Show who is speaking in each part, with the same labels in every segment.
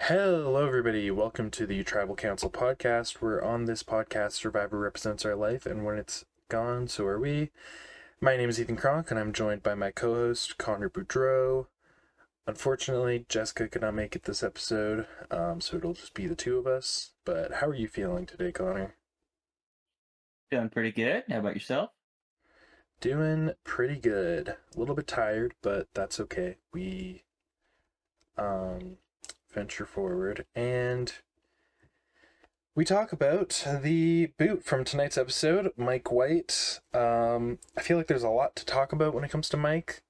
Speaker 1: Hello, everybody. Welcome to the Tribal Council podcast, where on this podcast, Survivor represents our life, and when it's gone, so are we. My name is Ethan Kronk, and I'm joined by my co-host, Connor Boudreau. Unfortunately, Jessica could not make it this episode, so it'll just be the two of us. But how are you feeling today, Connor?
Speaker 2: Doing pretty good. How about yourself?
Speaker 1: Doing pretty good. A little bit tired, but that's okay. We um, venture forward, and we talk about the boot from tonight's episode, Mike White. I feel like there's a lot to talk about when it comes to Mike,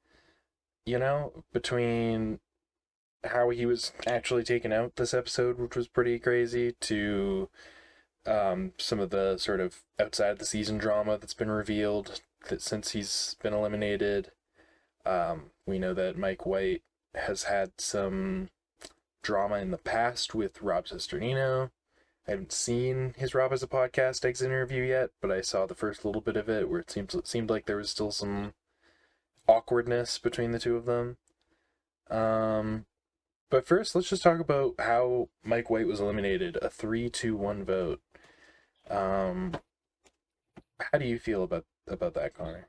Speaker 1: between how he was actually taken out this episode, which was pretty crazy, to some of the sort of outside the season drama that's been revealed that since he's been eliminated. We know that Mike White has had some drama in the past with Rob Cesternino. I haven't seen his Rob as a podcast exit interview yet, but I saw the first little bit of it where it seemed like there was still some awkwardness between the two of them. Um, but first, let's just talk about how Mike White was eliminated, a 3-2-1 vote. Um, how do you feel about that, Connor?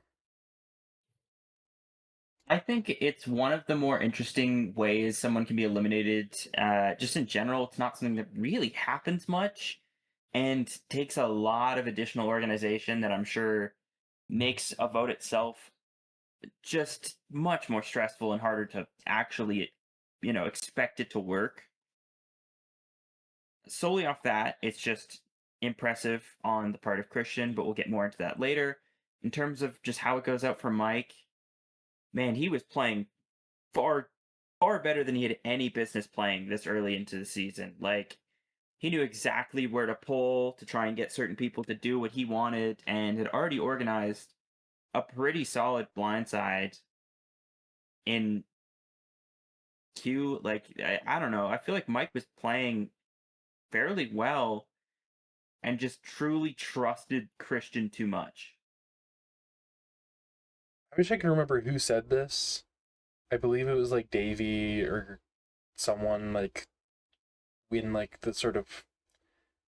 Speaker 2: I think it's one of the more interesting ways someone can be eliminated. Just in general, it's not something that really happens much and takes a lot of additional organization that I'm sure makes a vote itself just much more stressful and harder to actually, expect it to work. Solely off that, it's just impressive on the part of Christian, but we'll get more into that later. In terms of just how it goes out for Mike, man, he was playing far far better than he had any business playing this early into the season. Like he knew exactly where to pull to try and get certain people to do what he wanted and had already organized a pretty solid blindside in Q. Like I don't know. I feel like Mike was playing fairly well and just truly trusted Christian too much.
Speaker 1: I wish I could remember who said this. I believe it was like Davey or someone like in like the sort of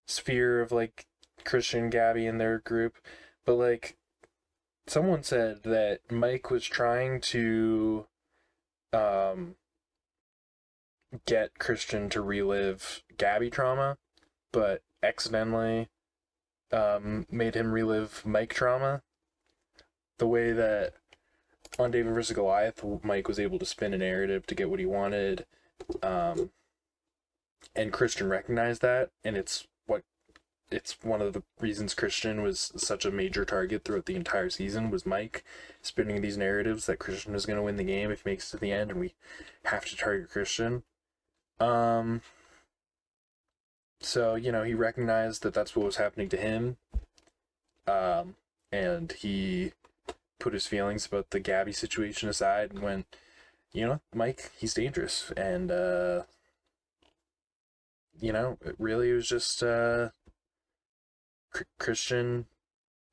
Speaker 1: sphere of like Christian Gabby in their group, but like someone said that Mike was trying to um get Christian to relive Gabby trauma, but accidentally made him relive Mike trauma. The way that on David vs. Goliath, Mike was able to spin a narrative to get what he wanted, um, and Christian recognized that, and it's one of the reasons Christian was such a major target throughout the entire season was Mike spinning these narratives that Christian is going to win the game if he makes it to the end, and we have to target Christian. Um, so he recognized that that's what was happening to him, um, and he put his feelings about the Gabby situation aside and went, Mike, he's dangerous, and it really was just Christian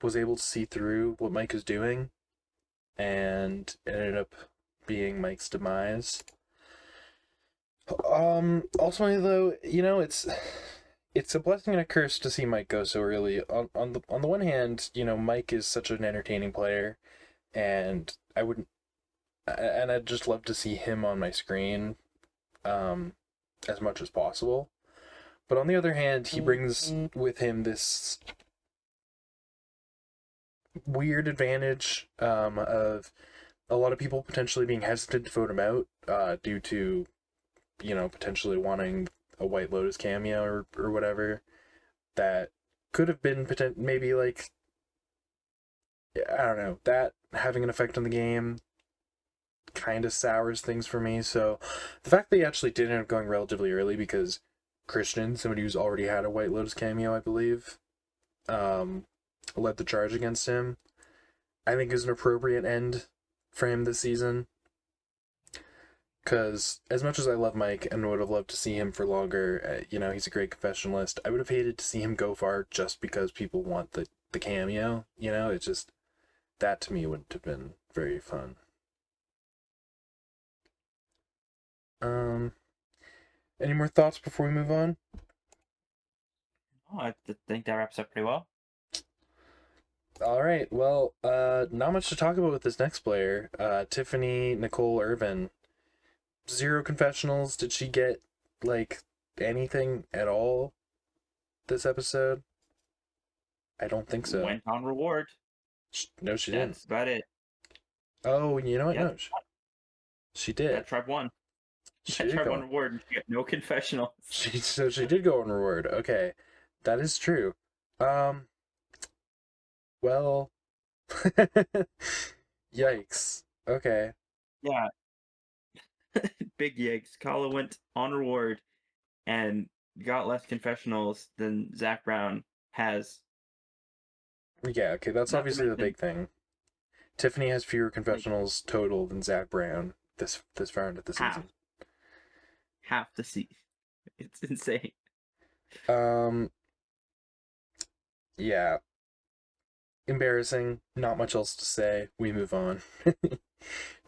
Speaker 1: was able to see through what Mike was doing, and it ended up being Mike's demise. Ultimately, though, it's a blessing and a curse to see Mike go so early. On the one hand, Mike is such an entertaining player, and I'd just love to see him on my screen, um, as much as possible. But on the other hand, he brings with him this weird advantage of a lot of people potentially being hesitant to vote him out due to potentially wanting a White Lotus cameo or whatever that could have been maybe like I don't know, that having an effect on the game kind of sours things for me. So the fact that he actually did end up going relatively early because Christian, somebody who's already had a White Lotus cameo, I believe, um, led the charge against him, I think is an appropriate end for him this season. Because as much as I love Mike and would have loved to see him for longer, he's a great confessionalist. I would have hated to see him go far just because people want the cameo. It's just that to me wouldn't have been very fun. Um, Any more thoughts before we move on?
Speaker 2: Oh, think that wraps up pretty well.
Speaker 1: All right. Well, not much to talk about with this next player. Tiffany Nicole Irvin. Zero confessionals. Did she get like anything at all this episode? I don't think so.
Speaker 2: Went on reward.
Speaker 1: No, she didn't.
Speaker 2: That's about it.
Speaker 1: Oh, you know what?
Speaker 2: Yep,
Speaker 1: No, she did.
Speaker 2: that tribe won.
Speaker 1: She
Speaker 2: That
Speaker 1: did
Speaker 2: tribe
Speaker 1: go
Speaker 2: won
Speaker 1: on.
Speaker 2: reward, and she got no confessionals.
Speaker 1: She did go on reward. Okay, that is true. Um, well, yikes. Okay.
Speaker 2: Yeah, big yigs. Kala went on reward and got less confessionals than Zach Brown has.
Speaker 1: Yeah. Okay. That's
Speaker 2: Not to
Speaker 1: obviously the
Speaker 2: mention,
Speaker 1: big thing. Tiffany has fewer
Speaker 2: like
Speaker 1: confessionals total than Zach Brown this far into the
Speaker 2: half,
Speaker 1: season.
Speaker 2: half the season. It's insane.
Speaker 1: Um. Yeah. Embarrassing. Not much else to say. We move on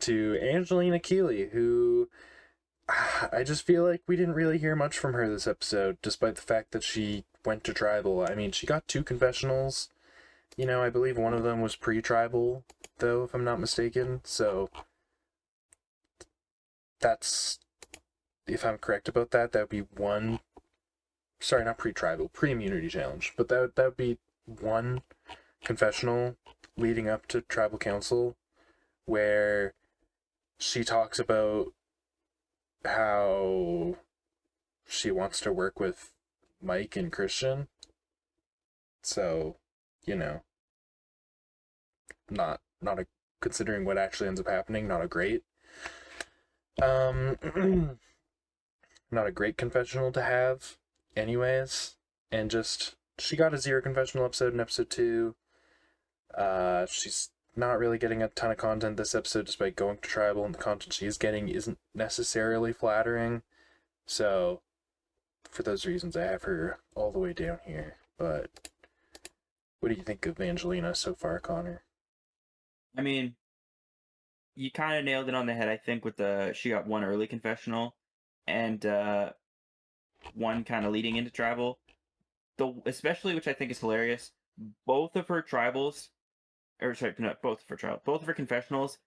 Speaker 1: to Angelina Keeley, who I just feel like we didn't really hear much from her this episode, despite the fact that she went to tribal. I mean, she got two confessionals. You know, I believe one of them was pre-tribal, though, if I'm not mistaken. So that's, if I'm correct about that, that would be one. Sorry, not pre-tribal, pre-immunity challenge. But that would be one confessional leading up to tribal council, where she talks about how she wants to work with Mike and Christian. So, you know, not a considering what actually ends up happening, not a great um not a great confessional to have anyways. And just she got a zero confessional episode in episode 2. She's not really getting a ton of content this episode despite going to tribal, and the content she's getting isn't necessarily flattering. So for those reasons I have her all the way down here. But what do you think of Angelina so far, Connor?
Speaker 2: I mean, you kind of nailed it on the head, I think, with the she got one early confessional and one kind of leading into tribal. The especially, which I think is hilarious, both of her tribals, or sorry, not both of her tribals, both of her confessionals,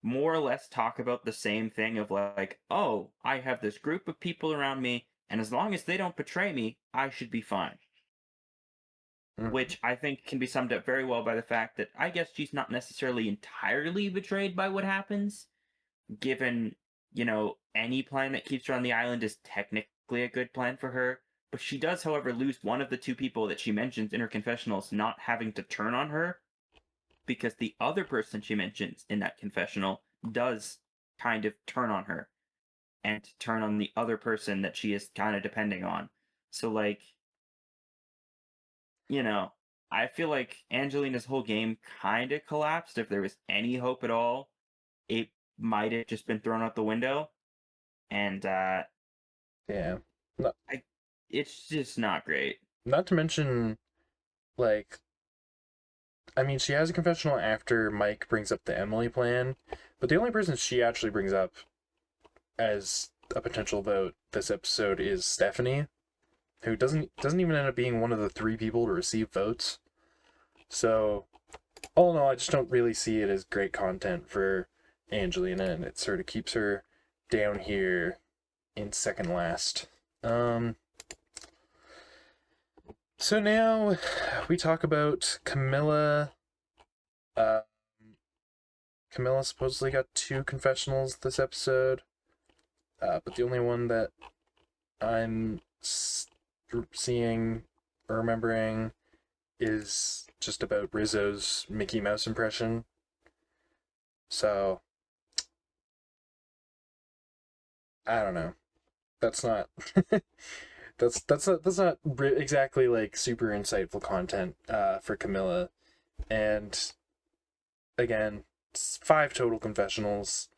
Speaker 2: more or less talk about the same thing of like, oh, I have this group of people around me, and as long as they don't betray me, I should be fine.
Speaker 1: Mm-hmm.
Speaker 2: Which I think can be summed up very well by the fact that I guess she's not necessarily entirely betrayed by what happens, given, any plan that keeps her on the island is technically a good plan for her. But she does, however, lose one of the two people that she mentions in her confessionals not having to turn on her, because the other person she mentions in that confessional does kind of turn on her and turn on the other person that she is kind of depending on. So, like, you know, I feel like Angelina's whole game kind of collapsed. If there was any hope at all, it might have just been thrown out the window. And
Speaker 1: Yeah. Not,
Speaker 2: I, it's just not great.
Speaker 1: not to mention, like, I mean, she has a confessional after Mike brings up the Emily plan, but the only person she actually brings up as a potential vote this episode is Stephanie, who doesn't even end up being one of the 3 people to receive votes. So, all in all, I just don't really see it as great content for Angelina, and it sort of keeps her down here in second last. So now we talk about Camilla. Uh, Camilla supposedly got 2 confessionals this episode, but the only one that I'm seeing or remembering is just about Rizzo's Mickey Mouse impression. So I don't know. That's not that's not exactly like super insightful content for Camilla. And again, 5 total confessionals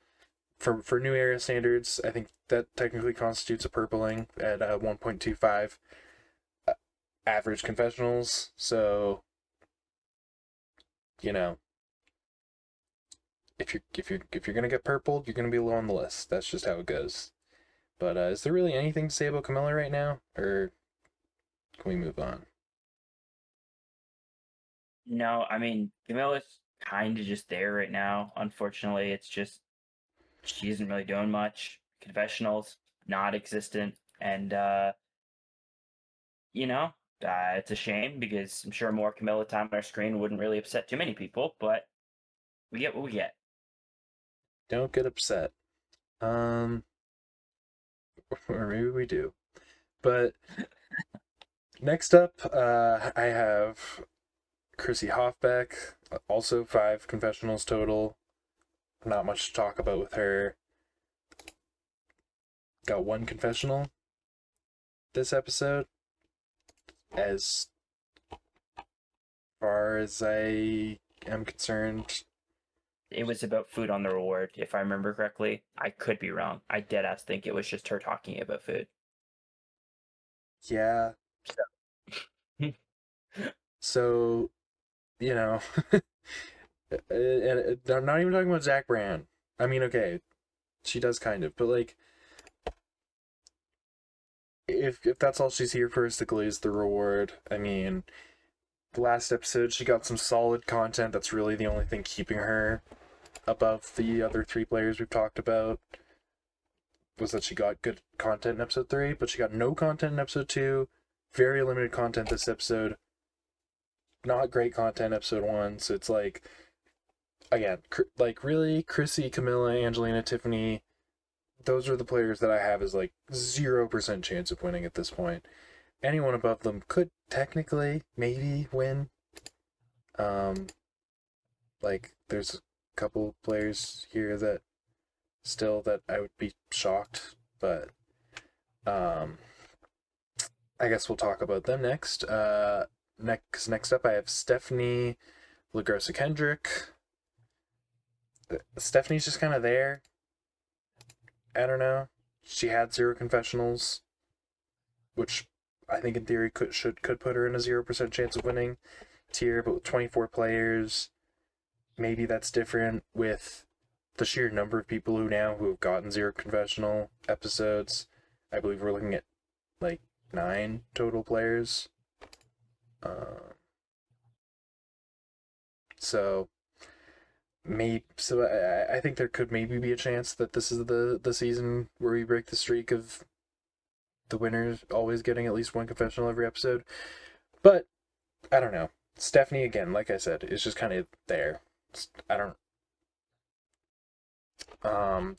Speaker 1: for new area standards. I think that technically constitutes a purpling at 1.25 average confessionals. So, you know, if you're gonna get purpled, you're gonna be low on the list. That's just how it goes. But is there really anything to say about Camilla right now, or can we move on?
Speaker 2: No, I mean, Camilla's kind of just there right now. Unfortunately, it's just she isn't really doing much. Confessionals, not existent. And, you know, it's a shame because I'm sure more Camilla time on our screen wouldn't really upset too many people, but we get what we get.
Speaker 1: Don't get upset. Um, or maybe we do. But next up, I have Chrissy Hoffbeck, also 5 confessionals total. Not much to talk about with her. Got 1 confessional this episode. As far as I am concerned,
Speaker 2: It was about food on the reward, if I remember correctly. I could be wrong. I dead ass think it was just her talking about food.
Speaker 1: yeah.
Speaker 2: So.
Speaker 1: So, you know, and I'm not even talking about Zach Brand. I mean, okay, she does kind of, but like, if that's all she's here for is to glaze the reward, I mean, the last episode she got some solid content. That's really the only thing keeping her above the other 3 players we've talked about. Was that she got good content in episode 3, but she got no content in episode 2. Very limited content this episode. Not great content episode 1. So it's like, again, like really, Chrissy, Camilla, Angelina, Tiffany. Those are the players that I have as like 0% chance of winning at this point. Anyone above them could technically maybe win. Um, like there's a couple players here that still that I would be shocked, but um, I guess we'll talk about them next. Next up, I have Stephanie LaGrossa Kendrick. Stephanie's just kind of there. I don't know. She had 0 confessionals, which I think in theory could put her in a 0% chance of winning tier, but with 24 players, maybe that's different with the sheer number of people who have gotten 0 confessional episodes. I believe we're looking at like 9 total players. So I think there could maybe be a chance that this is the season where we break the streak of the winners always getting at least 1 confessional every episode. But I don't know. Stephanie, again, like I said, is just kind of there. I don't.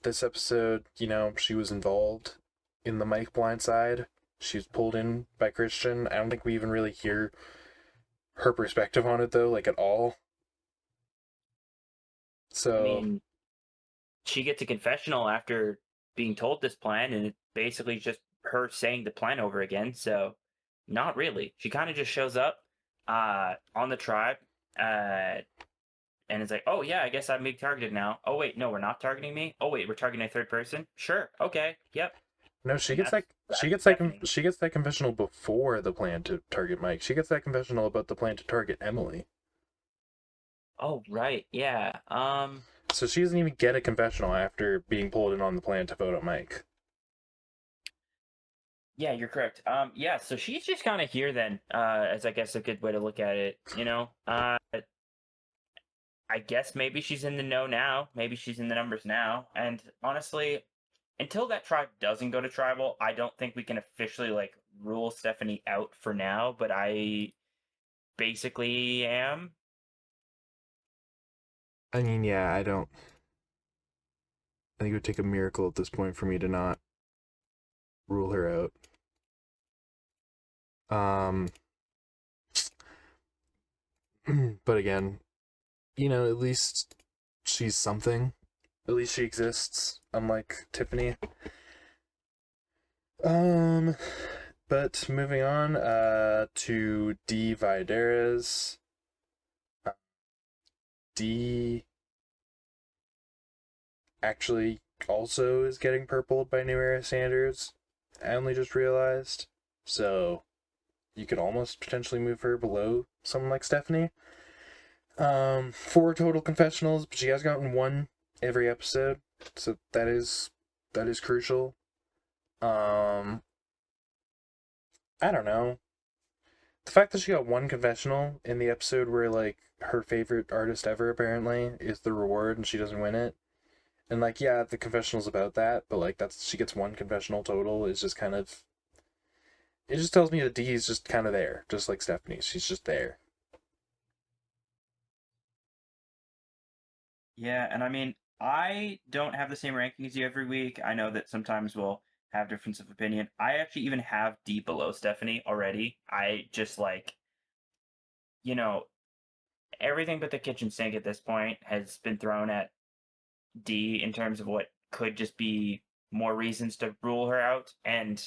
Speaker 1: This episode, she was involved in the Mike blindside. She was pulled in by Christian. I don't think we even really hear her perspective on it though, like at all.
Speaker 2: I
Speaker 1: So
Speaker 2: mean, she gets a confessional after being told this plan, and it's basically just her saying the plan over again. So, not really. She kind of just shows up on the tribe, and it's like, oh yeah, I guess I'm being targeted now. Oh wait, no, we're not targeting me. Oh wait, we're targeting a third person. Sure, okay, yep.
Speaker 1: no, she
Speaker 2: And
Speaker 1: gets
Speaker 2: that's Stephanie.
Speaker 1: she gets that confessional before the plan to target Mike. She gets that confessional about the plan to target Emily.
Speaker 2: Oh right, yeah.
Speaker 1: So she doesn't even get a confessional after being pulled in on the plan to vote on Mike.
Speaker 2: Yeah, you're correct. Yeah, so she's just kind of here then, as I guess a good way to look at it. I guess maybe she's in the know now. Maybe she's in the numbers now. And honestly, until that tribe doesn't go to tribal, I don't think we can officially like rule Stephanie out for now. But I basically am.
Speaker 1: I mean, yeah, I don't. I think it would take a miracle at this point for me to not rule her out. Um, but again, at least she's something. At least she exists, unlike Tiffany. Um, but moving on, to D. Vidares. D actually also is getting purpled by New Era standards. I only just realized. So you could almost potentially move her below someone like Stephanie. 4 total confessionals, but she has gotten 1 every episode, so that is crucial. Um, I don't know. The fact that she got one confessional in the episode where like her favorite artist ever apparently is the reward and she doesn't win it. And like yeah, the confessional's about that, but like that's she gets one confessional total is just kind of it just tells me that Dee is just kind of there, just like Stephanie. She's just there.
Speaker 2: Yeah, and I mean, I don't have the same ranking as you every week. I know that sometimes we'll have difference of opinion. I actually even have D below Stephanie already. I just like, you know, everything but the kitchen sink at this point has been thrown at D in terms of what could just be more reasons to rule her out. And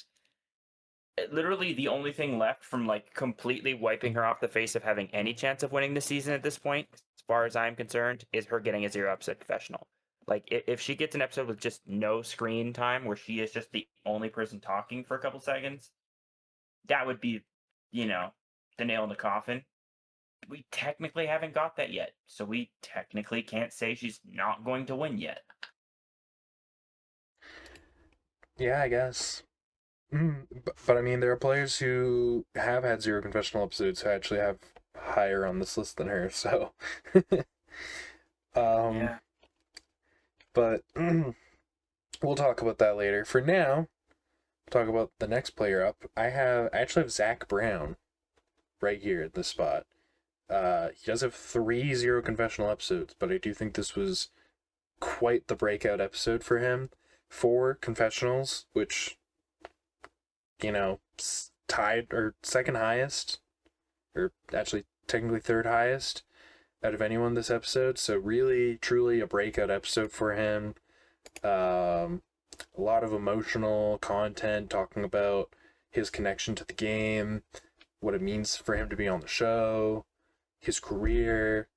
Speaker 2: literally the only thing left from like completely wiping her off the face of having any chance of winning the season at this point, as far as I'm concerned, is her getting a 0 episode confessional. Like if she gets an episode with just no screen time where she is just the only person talking for a couple seconds, that would be, you know, the nail in the coffin. We technically haven't got that yet, so we technically can't say she's not going to win yet.
Speaker 1: Yeah, I guess. But I mean, there are players who have had zero confessional episodes who actually have higher on this list than her. So, um,
Speaker 2: Yeah.
Speaker 1: but we'll talk about that later. For now, talk about the next player up. I actually have Zach Brown right here at this spot. He does have three zero confessional episodes, but I do think this was quite the breakout episode for him. Four confessionals, which tied or second highest, or actually technically third highest out of anyone this episode. So really, truly a breakout episode for him. A lot of emotional content talking about his connection to the game, what it means for him to be on the show, his career.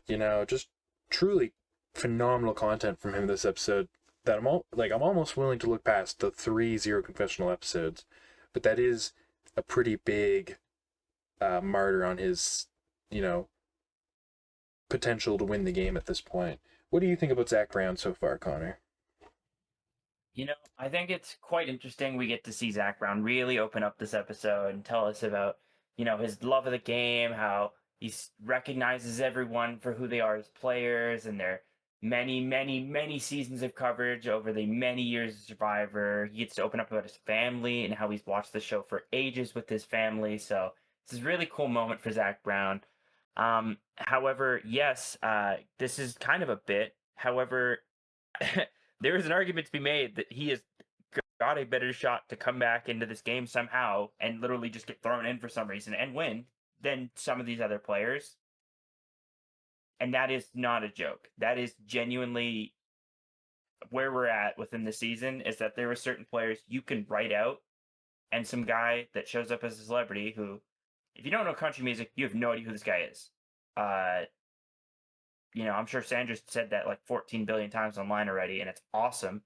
Speaker 1: Just truly phenomenal content from him this episode. That I'm almost willing to look past the three zero confessional episodes, but that is a pretty big martyr on his, you know, potential to win the game at this point. What do you think about Zach Brown so far, Connor?
Speaker 2: I think it's quite interesting. We get to see Zach Brown really open up this episode and tell us about, his love of the game, how he recognizes everyone for who they are as players, and their many, many, many seasons of coverage over the many years of Survivor. He gets to open up about his family and how he's watched the show for ages with his family. So it's a really cool moment for Zach Brown. However, yes, this is kind of a bit. However, there is an argument to be made that he has got a better shot to come back into this game somehow and literally just get thrown in for some reason and win than some of these other players. And that is not a joke. That is genuinely where we're at within the season, is that there are certain players you can write out, and some guy that shows up as a celebrity who, if you don't know country music, you have no idea who this guy is. Uh, I'm sure Sandra said that like 14 billion times online already, and it's awesome.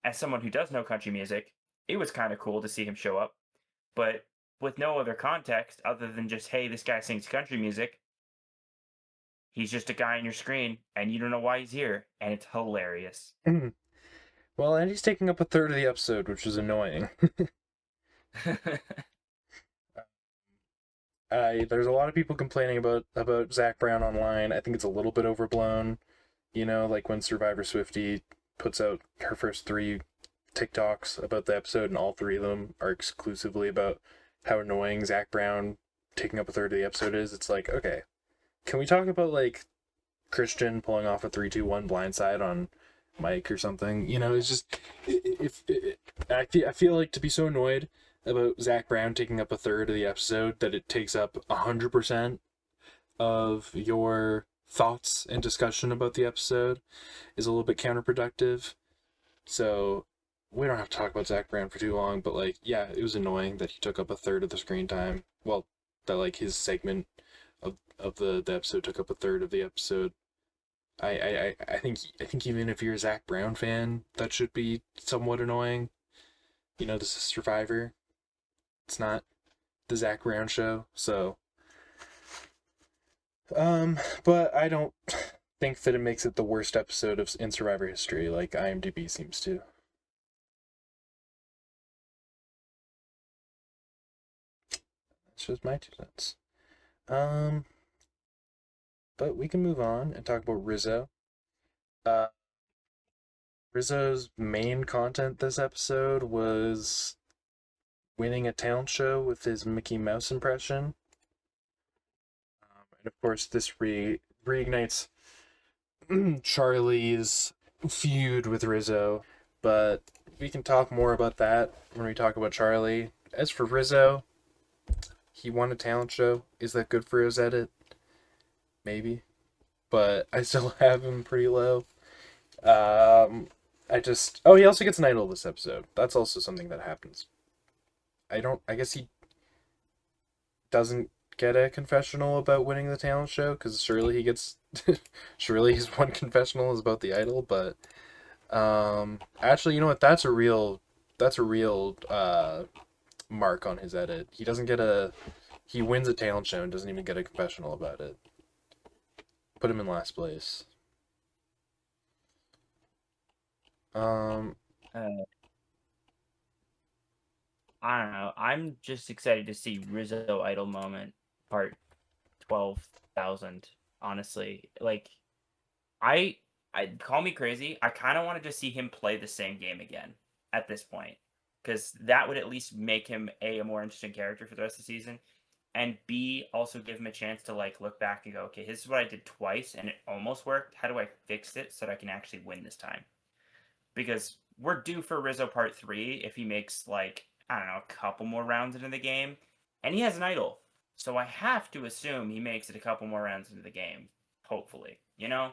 Speaker 2: As someone who does know country music, it was kind of cool to see him show up, but with no other context other than just, hey, this guy sings country music. He's just a guy on your screen, and you don't know why he's here, and it's hilarious.
Speaker 1: Well, and he's taking up a third of the episode, which is annoying. There's a lot of people complaining about Zach Brown online. I think it's a little bit overblown. Like when Survivor Swifty puts out her first three TikToks about the episode, and all three of them are exclusively about how annoying Zach Brown taking up a third of the episode is. It's like, okay, can we talk about like Christian pulling off a 3-2-1 blindside on Mike or something? It's just if I feel like to be so annoyed about Zach Brown taking up a third of the episode that it takes up 100% of your thoughts and discussion about the episode is a little bit counterproductive. So we don't have to talk about Zach Brown for too long, but like, yeah, it was annoying that he took up a third of the screen time. Well, that like his segment of the episode took up a third of the episode. I think even if you're a Zach Brown fan, that should be somewhat annoying. This is Survivor. It's not the Zach Brown show, so but I don't think that it makes it the worst episode of in Survivor history like IMDb seems to. It's just my 2 cents. Um, but we can move on and talk about Rizzo. Uh, Rizzo's main content this episode was winning a talent show with his Mickey Mouse impression. And of course, this reignites Charlie's feud with Rizzo, but we can talk more about that when we talk about Charlie. As for Rizzo, he won a talent show. Is that good for his edit? Maybe. But I still have him pretty low. I just. Oh, he also gets an idol this episode. That's also something that happens. I don't. I guess he doesn't get a confessional about winning the talent show because surely he gets. Surely his one confessional is about the idol, but actually, you know what? That's a real mark on his edit. He doesn't get a. He wins a talent show and doesn't even get a confessional about it. Put him in last place. Um,
Speaker 3: Uh, I don't know. I'm just excited to see Rizzo Idol moment part 12,000. Honestly, like I, I call me crazy. I kind of wanted to see him play the same game again at this point, because that would at least make him a more interesting character for the rest of the season, and B also give him a chance to like look back and go, okay, this is what I did twice and it almost worked. How do I fix it so that I can actually win this time? Because we're due for Rizzo Part 3 if he makes, like, I don't know, a couple more rounds into the game. And he has an idol. So I have to assume he makes it a couple more rounds into the game. Hopefully. You know?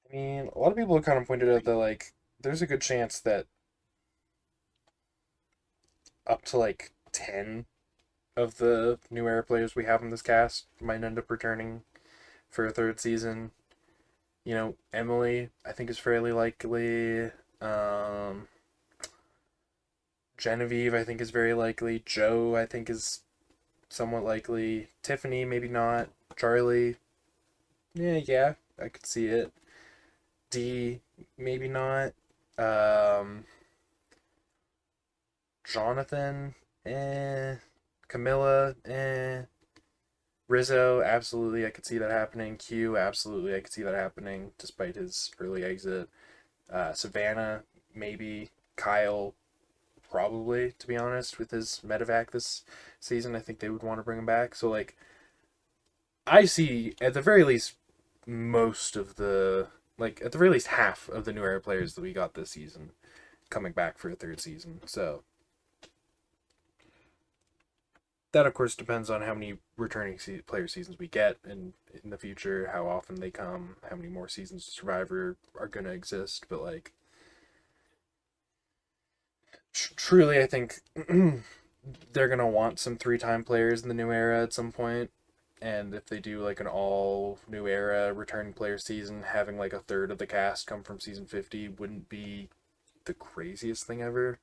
Speaker 1: I mean, a lot of people have kind of pointed out that like there's a good chance that up to like 10 of the new era players we have in this cast might end up returning for a third season. You know, Emily, I think, is fairly likely. Um, Genevieve, I think, is very likely. Joe, I think, is somewhat likely. Tiffany, maybe not. Charlie, yeah, I could see it. D, maybe not. Um, Jonathan, eh. Camilla, eh. Rizzo, absolutely, I could see that happening. Q, absolutely, I could see that happening, despite his early exit. Savannah, maybe. Kyle, probably, to be honest, with his medevac this season. I think they would want to bring him back. So, like, I see, at the very least, most of the, like, at the very least, half of the new era players that we got this season coming back for a third season. So, that, of course, depends on how many returning player seasons we get in the future, how often they come, how many more seasons of Survivor are going to exist. But, like, truly, I think they're going to want some three-time players in the new era at some point. And if they do, like, an all new era returning player season, having, like, a third of the cast come from season 50 wouldn't be the craziest thing ever.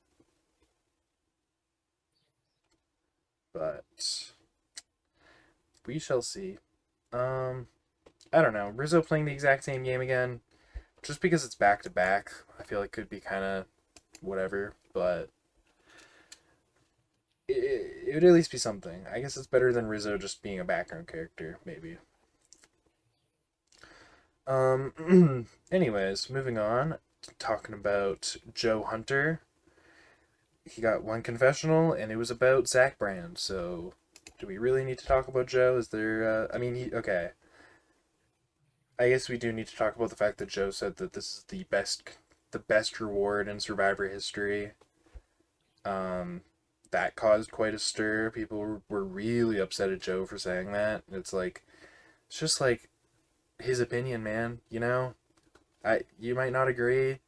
Speaker 1: But we shall see. Um, I don't know. Rizzo playing the exact same game again, just because it's back to back, I feel like could be kind of whatever, but it would at least be something. I guess it's better than Rizzo just being a background character, maybe. Anyways, moving on, talking about Joe Hunter. He got one confessional, and it was about Zach Brand. So, do we really need to talk about Joe? Is there? I mean, okay. I guess we do need to talk about the fact that Joe said that this is the best reward in Survivor history. Um, that caused quite a stir. People were really upset at Joe for saying that. It's just like his opinion, man. You know, you might not agree.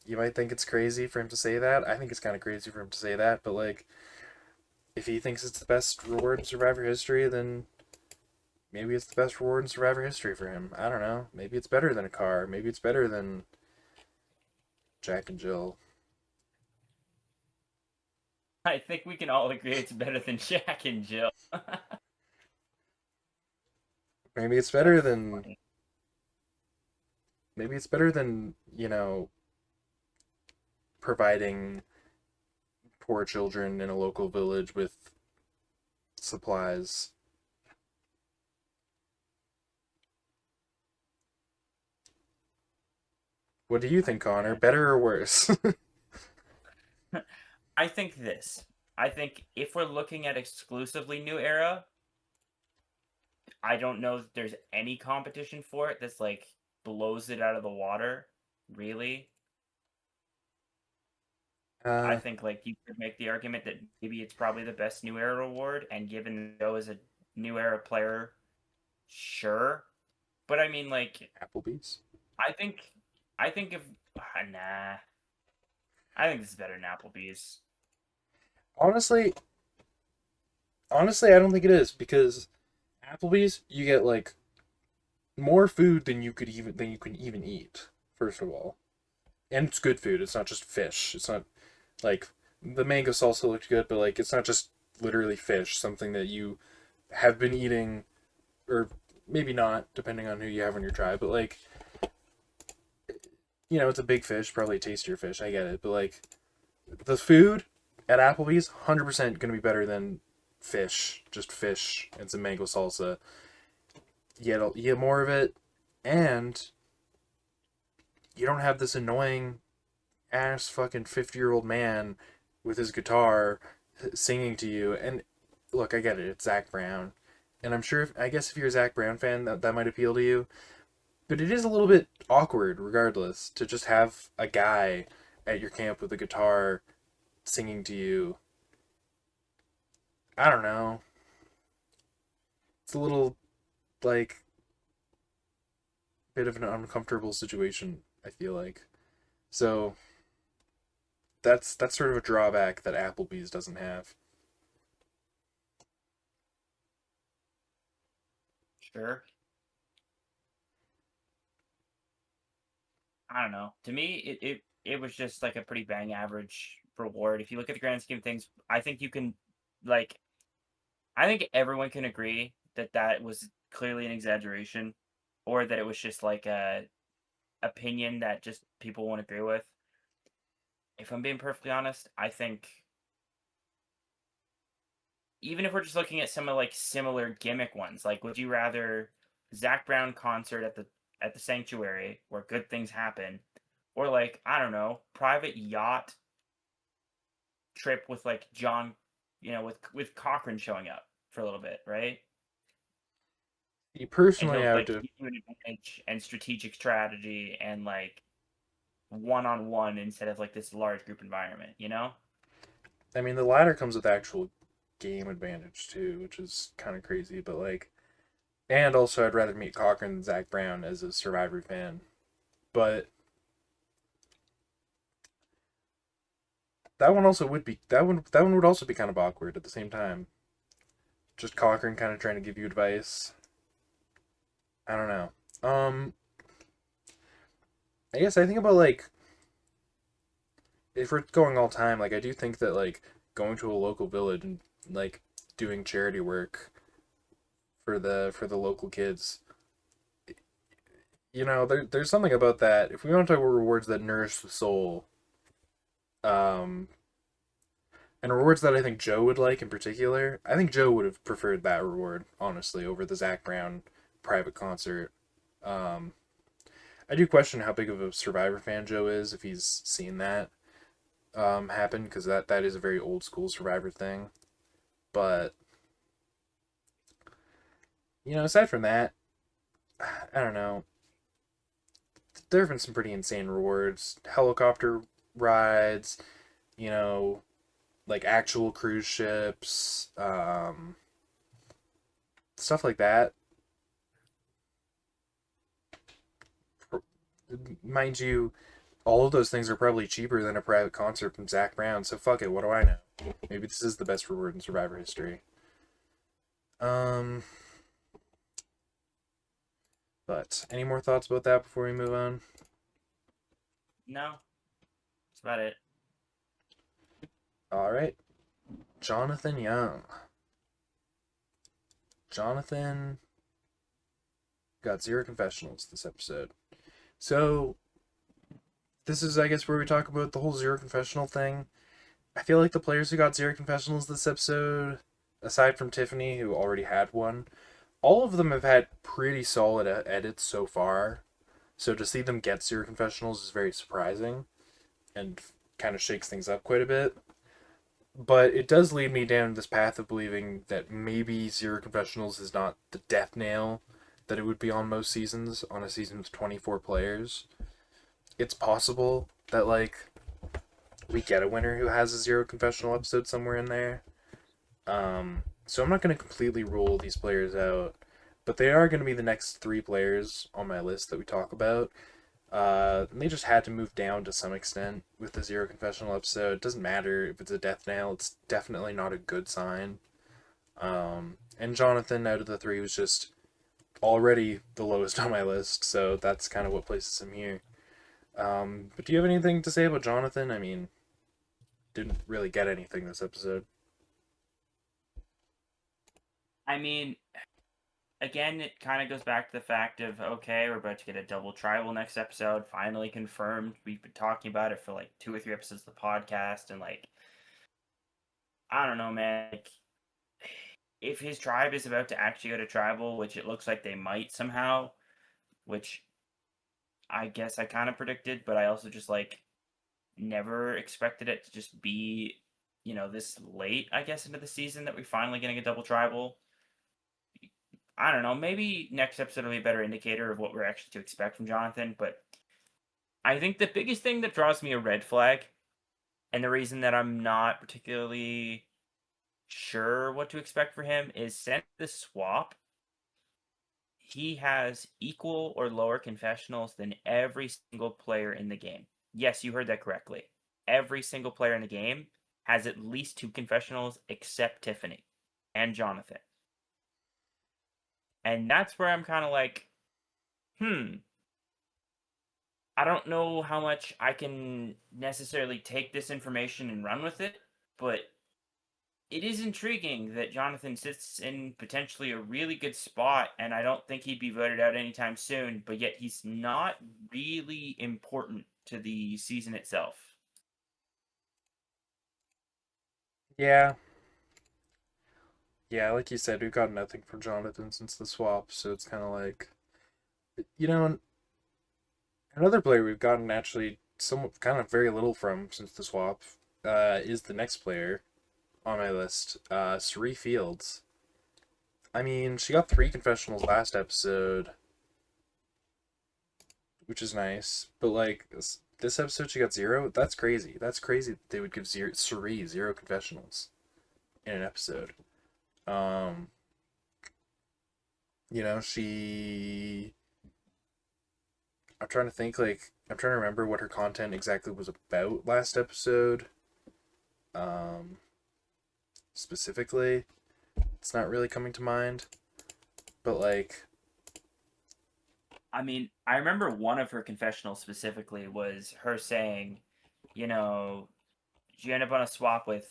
Speaker 1: You might think it's crazy for him to say that. I think it's kind of crazy for him to say that. But like, if he thinks it's the best reward in Survivor history, then maybe it's the best reward in Survivor history for him. I don't know. Maybe it's better than a car. Maybe it's better than Jack and Jill.
Speaker 3: I think we can all agree it's better than Jack and Jill.
Speaker 1: Maybe it's better
Speaker 3: That's
Speaker 1: than
Speaker 3: funny.
Speaker 1: maybe it's better than, you know, providing poor children in a local village with supplies. What do you think, Connor? Better or worse?
Speaker 3: I think this. I think if we're looking at exclusively New Era, I don't know that there's any competition for it that's like blows it out of the water, really. I
Speaker 1: uh,
Speaker 3: think like you could make the argument that maybe it's probably the best New Era award, and given Joe is a New Era player, sure. But I mean, like,
Speaker 1: Applebee's.
Speaker 3: I think, I think if nah, I think this is better than Applebee's.
Speaker 1: Honestly, I don't think it is because Applebee's you get like more food than you can even eat. First of all, and it's good food. It's not just fish. It's not like the mango salsa looked good, but like it's not just literally fish. Something that you have been eating, or maybe not, depending on who you have on your tribe. But like it's a big fish, probably a tastier fish. I get it, but like the food at Applebee's, 100% gonna be better than fish. Just fish and some mango salsa. You get more of it, and you don't have this annoying ass fucking 50-year-old man with his guitar singing to you. And look, I get it, it's Zach Brown. And I'm sure, I guess if you're a Zach Brown fan, that might appeal to you. But it is a little bit awkward, regardless, to just have a guy at your camp with a guitar singing to you. I don't know. It's a little, like, bit of an uncomfortable situation, I feel like. So, that's sort of a drawback that Applebee's doesn't have.
Speaker 3: Sure. I don't know. To me, it was just like a pretty bang average reward. If you look at the grand scheme of things, I think you can, like, I think everyone can agree that that was clearly an exaggeration, or that it was just like a opinion that just people won't agree with. If I'm being perfectly honest, I think even if we're just looking at some of like similar gimmick ones, like would you rather Zach Brown concert at the sanctuary where good things happen, or like I don't know, private yacht trip with like John, with Cochran showing up for a little bit, right? And
Speaker 1: Personally,
Speaker 3: he'll
Speaker 1: I would
Speaker 3: like
Speaker 1: do.
Speaker 3: give you an advantage and strategic strategy and like one on one instead of like this large group environment, you know?
Speaker 1: I mean, the latter comes with actual game advantage too, which is kind of crazy. But like, and also, I'd rather meet Cochran than Zach Brown as a Survivor fan. But that one would also be kind of awkward at the same time. Just Cochran kind of trying to give you advice. I don't know. I guess I think about like if we're going all time, like I do think that like going to a local village and like doing charity work for the local kids. There's something about that. If we want to talk about rewards that nourish the soul, um, and rewards that I think Joe would like in particular, I think Joe would have preferred that reward, honestly, over the Zach Brown private concert. Um, I do question how big of a Survivor fan Joe is if he's seen that happen, because that is a very old school Survivor thing. But aside from that, I don't know. There have been some pretty insane rewards, helicopter rides, you know, like actual cruise ships, stuff like that. Mind you, all of those things are probably cheaper than a private concert from Zach Brown. So fuck it. What do I know? Maybe this is the best reward in Survivor history. Um, but any more thoughts about that before we move on?
Speaker 3: No, that's about it.
Speaker 1: All right, Jonathan Young. Jonathan got 0 confessionals this episode. So this is, I guess, where we talk about the whole 0 confessional thing. I feel like the players who got 0 confessionals this episode, aside from Tiffany, who already had one, all of them have had pretty solid edits so far. So to see them get zero confessionals is very surprising and kind of shakes things up quite a bit. But it does lead me down this path of believing that maybe zero confessionals is not the death nail that it would be on most seasons, on a season with 24 players. It's possible that, like, we get a winner who has a zero confessional episode somewhere in there. So I'm not going to completely rule these players out, but they are going to be the next three players on my list that we talk about. They just had to move down to some extent with the zero confessional episode. It doesn't matter if it's a death nail; it's definitely not a good sign. And Jonathan, out of the three, was just already the lowest on my list, so that's kind of what places him here. But do you have anything to say about Jonathan? I mean, didn't really get anything this episode.
Speaker 2: I mean, again, it kind of goes back to the fact of, okay, we're about to get a double tribal next episode, finally confirmed. We've been talking about it for like 2 or 3 episodes of the podcast, and like, I don't know, man. Like, if his tribe is about to actually go to tribal, which it looks like they might somehow, which I guess I kind of predicted, but I also just like never expected it to just be, this late, I guess, into the season that we're finally getting a double tribal. I don't know. Maybe next episode will be a better indicator of what we're actually to expect from Jonathan. But I think the biggest thing that draws me a red flag, and the reason that I'm not particularly sure what to expect for him, is since the swap, he has equal or lower confessionals than every single player in the game. Yes, you heard that correctly. Every single player in the game has at least 2 confessionals except Tiffany and Jonathan. And that's where I'm kind of like, I don't know how much I can necessarily take this information and run with it, but it is intriguing that Jonathan sits in potentially a really good spot, and I don't think he'd be voted out anytime soon, but yet he's not really important to the season itself.
Speaker 1: Yeah. Yeah, like you said, we've got nothing from Jonathan since the swap, so it's kind of like, you know, another player we've gotten actually somewhat kind of very little from since the swap is the next player on my list, Sari Fields. I mean, she got 3 confessionals last episode, which is nice, but like this episode she got 0. That's crazy. That's crazy that they would give Sari 0 confessionals in an episode. Um, she. I'm trying to think, like, I'm trying to remember what her content exactly was about last episode. Um, Specifically, it's not really coming to mind. But, like,
Speaker 2: I mean, I remember one of her confessionals specifically was her saying, she ended up on a swap with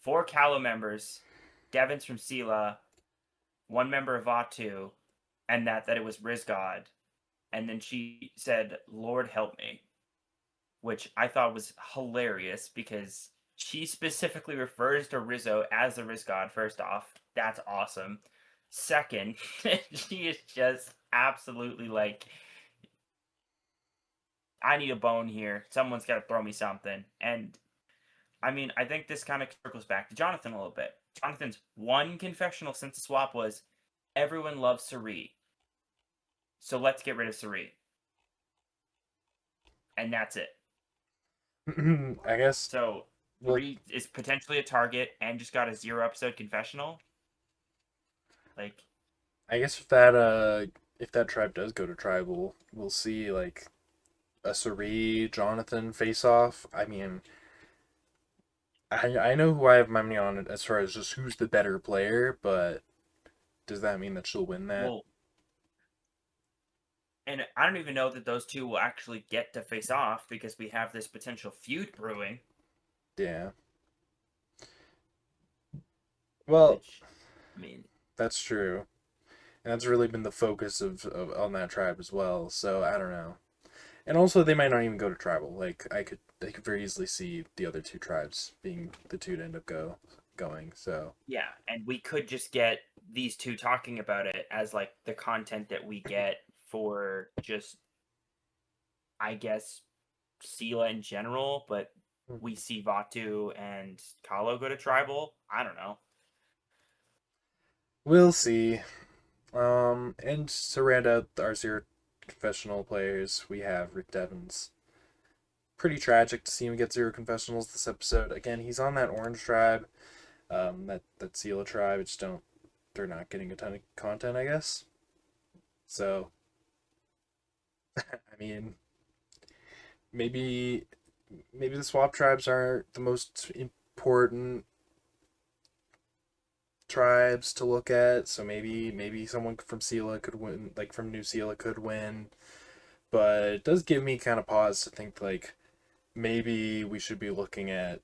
Speaker 2: 4 Callow members, Devon's from Sela, 1 member of Vatu, and that it was Rizgod. And then she said, "Lord help me," which I thought was hilarious because she specifically refers to Rizzo as the Rizgod. First off, that's awesome. Second, she is just absolutely like, I need a bone here. Someone's got to throw me something. And I mean, I think this kind of circles back to Jonathan a little bit. Jonathan's one confessional since the swap was, everyone loves Sari, so let's get rid of Sari. And that's it.
Speaker 1: I guess.
Speaker 2: So Sari is potentially a target and just got a 0 episode confessional. Like,
Speaker 1: I guess if that tribe does go to tribal, we'll see like a Sari Jonathan face off. I mean, I know who I have my money on it as far as just who's the better player, but does that mean that she'll win that?
Speaker 2: well, and I don't even know that those two will actually get to face off because we have this potential feud brewing.
Speaker 1: Yeah. Well,
Speaker 2: Which, I mean,
Speaker 1: that's true. And that's really been the focus of on that tribe as well. So I don't know. And also they might not even go to tribal. Like I could very easily see the other 2 tribes being the 2 to end up going. So
Speaker 3: Yeah, and we could just get these two talking about it as like the content that we get for just, I guess, Sela in general, but we see Vatu and Kahlo go to tribal. I don't know.
Speaker 1: we'll see. And to round out our zero confessional players, we have Rick Devens. Pretty tragic to see him get zero confessionals this episode. Again, he's on that orange tribe, that Sela tribe. It's don't they're not getting a ton of content, I guess. So, I mean, maybe maybe the swap tribes aren't the most important tribes to look at. So maybe someone from Sela could win, like from New Sela could win. But it does give me kind of pause to think like maybe we should be looking at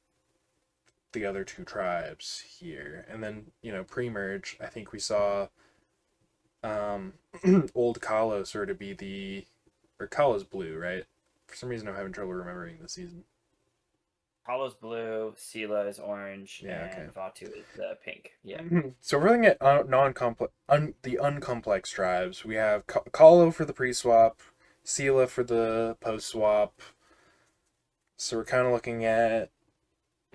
Speaker 1: the other two tribes here. And then, pre-merge, I think we saw um old Kahlo sort of be or Kahlo's blue, right? For some reason I'm having trouble remembering the season.
Speaker 3: Kahlo's blue, Sela is orange,
Speaker 1: Yeah,
Speaker 3: and
Speaker 1: okay.
Speaker 3: Vatu is the pink. Yeah.
Speaker 1: So we're looking at non-complex, the uncomplex tribes. We have Kahlo for the pre-swap, Sela for the post-swap. So we're kind of looking at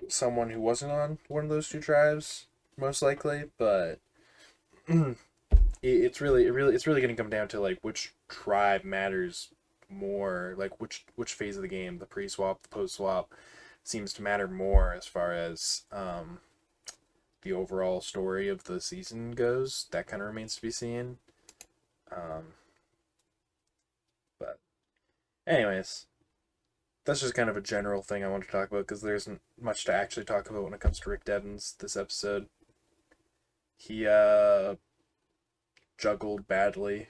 Speaker 1: someone who wasn't on one of those two tribes, most likely. But it's really going to come down to like which tribe matters more, like which phase of the game, the pre-swap, the post-swap, seems to matter more as far as the overall story of the season goes. That kind of remains to be seen. But anyways, that's just kind of a general thing I want to talk about because there isn't much to actually talk about when it comes to Rick Devens this episode. He juggled badly.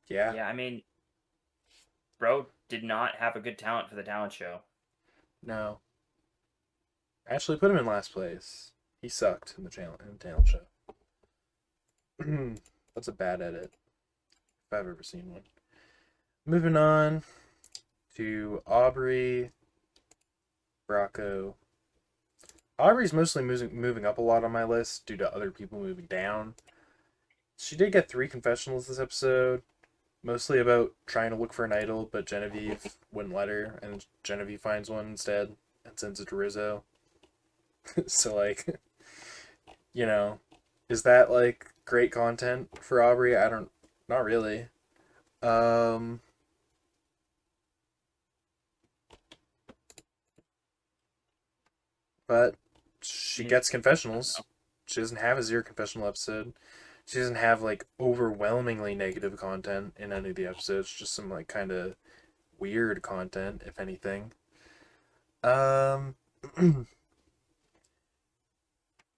Speaker 1: Yeah.
Speaker 3: Yeah, I mean, bro did not have a good talent for the talent show.
Speaker 1: No. Actually put him in last place. He sucked in the talent show. That's a bad edit if I've ever seen one. Moving on to Aubrey, Bracco. Aubrey's mostly moving up a lot on my list due to other people moving down. She did get 3 confessionals this episode, mostly about trying to look for an idol, but Genevieve wouldn't let her, and Genevieve finds one instead and sends it to Rizzo. So, like, is that, like, great content for Aubrey? Not really. Um, but she gets confessionals. She doesn't have a zero confessional episode. She doesn't have like overwhelmingly negative content in any of the episodes. Just some like kind of weird content, if anything. Um,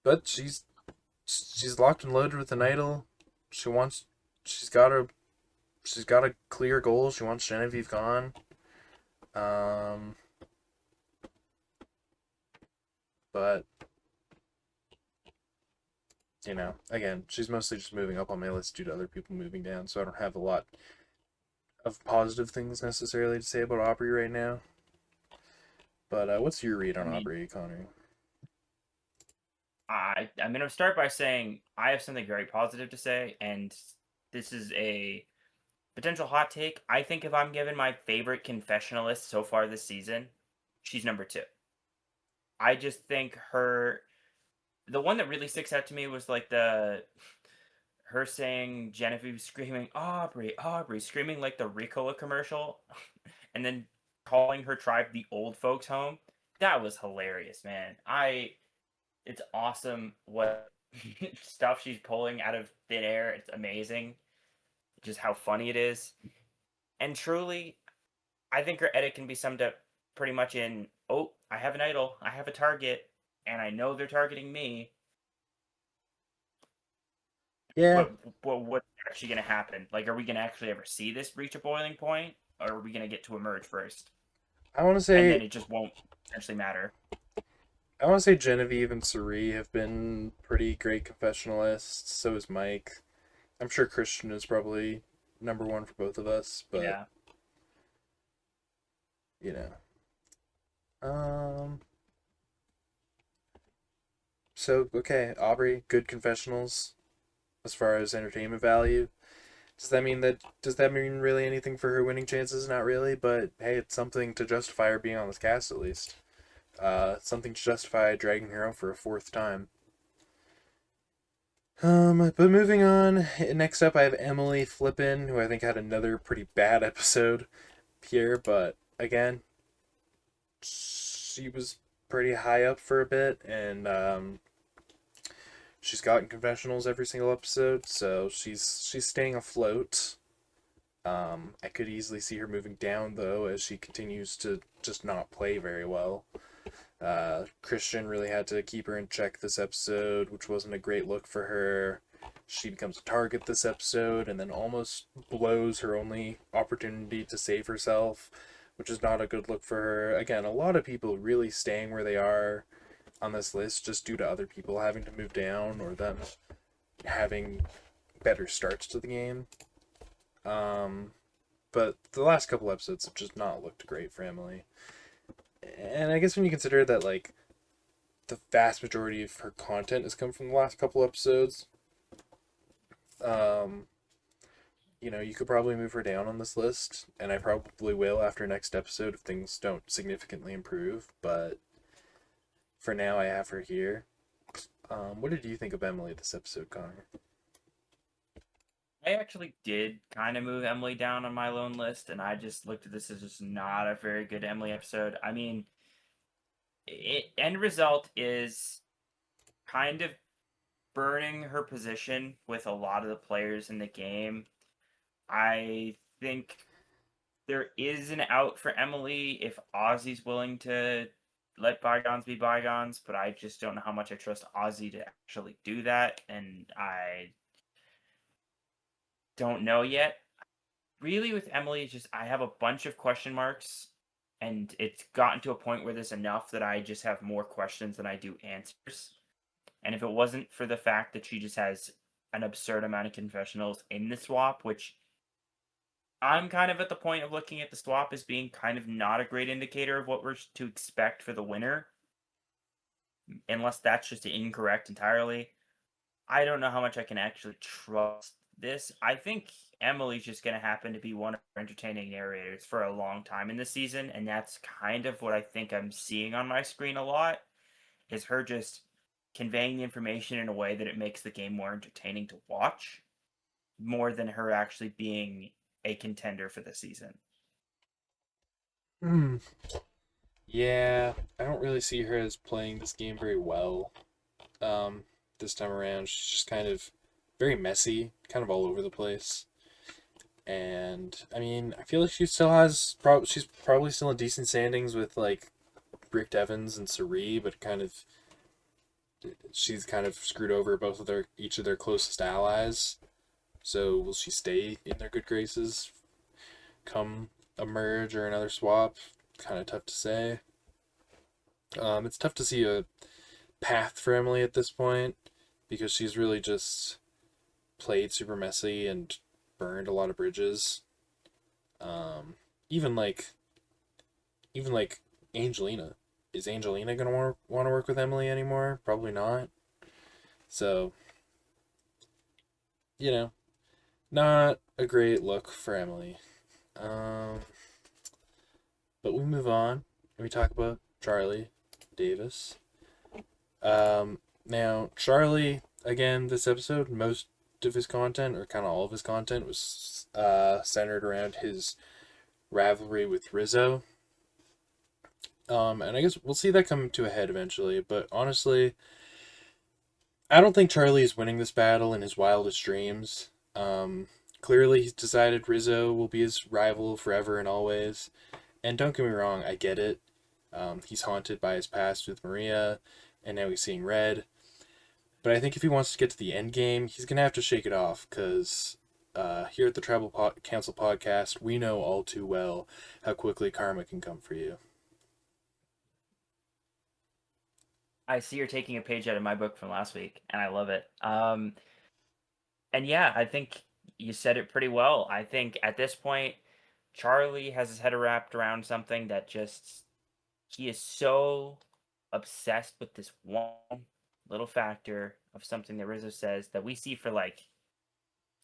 Speaker 1: but she's locked and loaded with an idol. She wants. She's got a. She's got a clear goal. She wants Genevieve gone. Um, but again, she's mostly just moving up on my list due to other people moving down, so I don't have a lot of positive things necessarily to say about Aubrey right now. But what's your read on Aubrey, Connor?
Speaker 3: I'm going to start by saying I have something very positive to say, and this is a potential hot take. I think if I'm given my favorite confessionalist so far this season, she's number 2. I just think the one that really sticks out to me was like her saying Genevieve screaming Aubrey, Aubrey, screaming like the Ricola commercial, and then calling her tribe the old folks home. That was hilarious, man. It's awesome what stuff she's pulling out of thin air. It's amazing, just how funny it is. And truly, I think her edit can be summed up pretty much in, oh, I have an idol, I have a target, and I know they're targeting me.
Speaker 1: Yeah.
Speaker 3: What's actually going to happen? Like, are we going to actually ever see this reach a boiling point, or are we going to get to emerge first?
Speaker 1: I want to
Speaker 3: And then
Speaker 1: say
Speaker 3: it just won't essentially matter.
Speaker 1: Genevieve and Suri have been pretty great confessionalists. So is Mike. I'm sure Christian is probably number 1 for both of us, but
Speaker 3: Yeah.
Speaker 1: Um. So okay, Aubrey, good confessionals as far as entertainment value. Does that mean really anything for her winning chances? Not really, but hey, it's something to justify her being on this cast at least. Something to justify dragging her out for a fourth time. But moving on, next up I have Emily Flippin, who I think had another pretty bad episode here, but again, she was pretty high up for a bit, and she's gotten confessionals every single episode, so she's staying afloat. I could easily see her moving down though, as she continues to just not play very well. Christian really had to keep her in check this episode, which wasn't a great look for her. She becomes a target this episode and then almost blows her only opportunity to save herself, which is not a good look for her. Again, a lot of people really staying where they are on this list just due to other people having to move down or them having better starts to the game. But the last couple episodes have just not looked great for Emily. And I guess when you consider that, like, the vast majority of her content has come from the last couple episodes, um, you could probably move her down on this list, and I probably will after next episode if things don't significantly improve, but for now I have her here. What did you think of Emily this episode, Connor?
Speaker 3: I actually did kind of move Emily down on my lone list, and I just looked at this as just not a very good Emily episode. I mean, end result is kind of burning her position with a lot of the players in the game. I think there is an out for Emily if Ozzy's willing to let bygones be bygones, but I just don't know how much I trust Ozzy to actually do that, and I don't know yet. Really, with Emily, just I have a bunch of question marks, and it's gotten to a point where there's enough that I just have more questions than I do answers. And if it wasn't for the fact that she just has an absurd amount of confessionals in the swap, which I'm kind of at the point of looking at the swap as being kind of not a great indicator of what we're to expect for the winner, unless that's just incorrect entirely. I don't know how much I can actually trust this. I think Emily's just going to happen to be one of our entertaining narrators for a long time in this season, and that's kind of what I think I'm seeing on my screen a lot, is her just conveying the information in a way that it makes the game more entertaining to watch, more than her actually being a contender for the season.
Speaker 1: Hmm. Yeah, I don't really see her as playing this game very well. This time around, she's just kind of very messy, kind of all over the place. And I mean, I feel like she still has she's probably still in decent standings with like Rick Evans and Sari, but she's kind of screwed over each of their closest allies. So will she stay in their good graces come a merge or another swap? Kind of tough to say. It's tough to see a path for Emily at this point because she's really just played super messy and burned a lot of bridges. Um, even like Angelina. Is Angelina gonna want to work with Emily anymore? Probably not. So, not a great look for Emily. Um, but we move on and we talk about Charlie Davis. Now Charlie, again, this episode, most of his content, or kind of all of his content, was centered around his rivalry with Rizzo. And I guess we'll see that come to a head eventually, but honestly, I don't think Charlie is winning this battle in his wildest dreams. Clearly he's decided Rizzo will be his rival forever and always. And don't get me wrong, I get it. He's haunted by his past with Maria, and now he's seeing red. But I think if he wants to get to the end game, he's going to have to shake it off, because here at the Tribal Council podcast, we know all too well how quickly karma can come for you.
Speaker 3: I see you're taking a page out of my book from last week, and I love it. And yeah, I think you said it pretty well. I think at this point, Charlie has his head wrapped around something that just he is so obsessed with this one little factor of something that Rizzo says that we see for like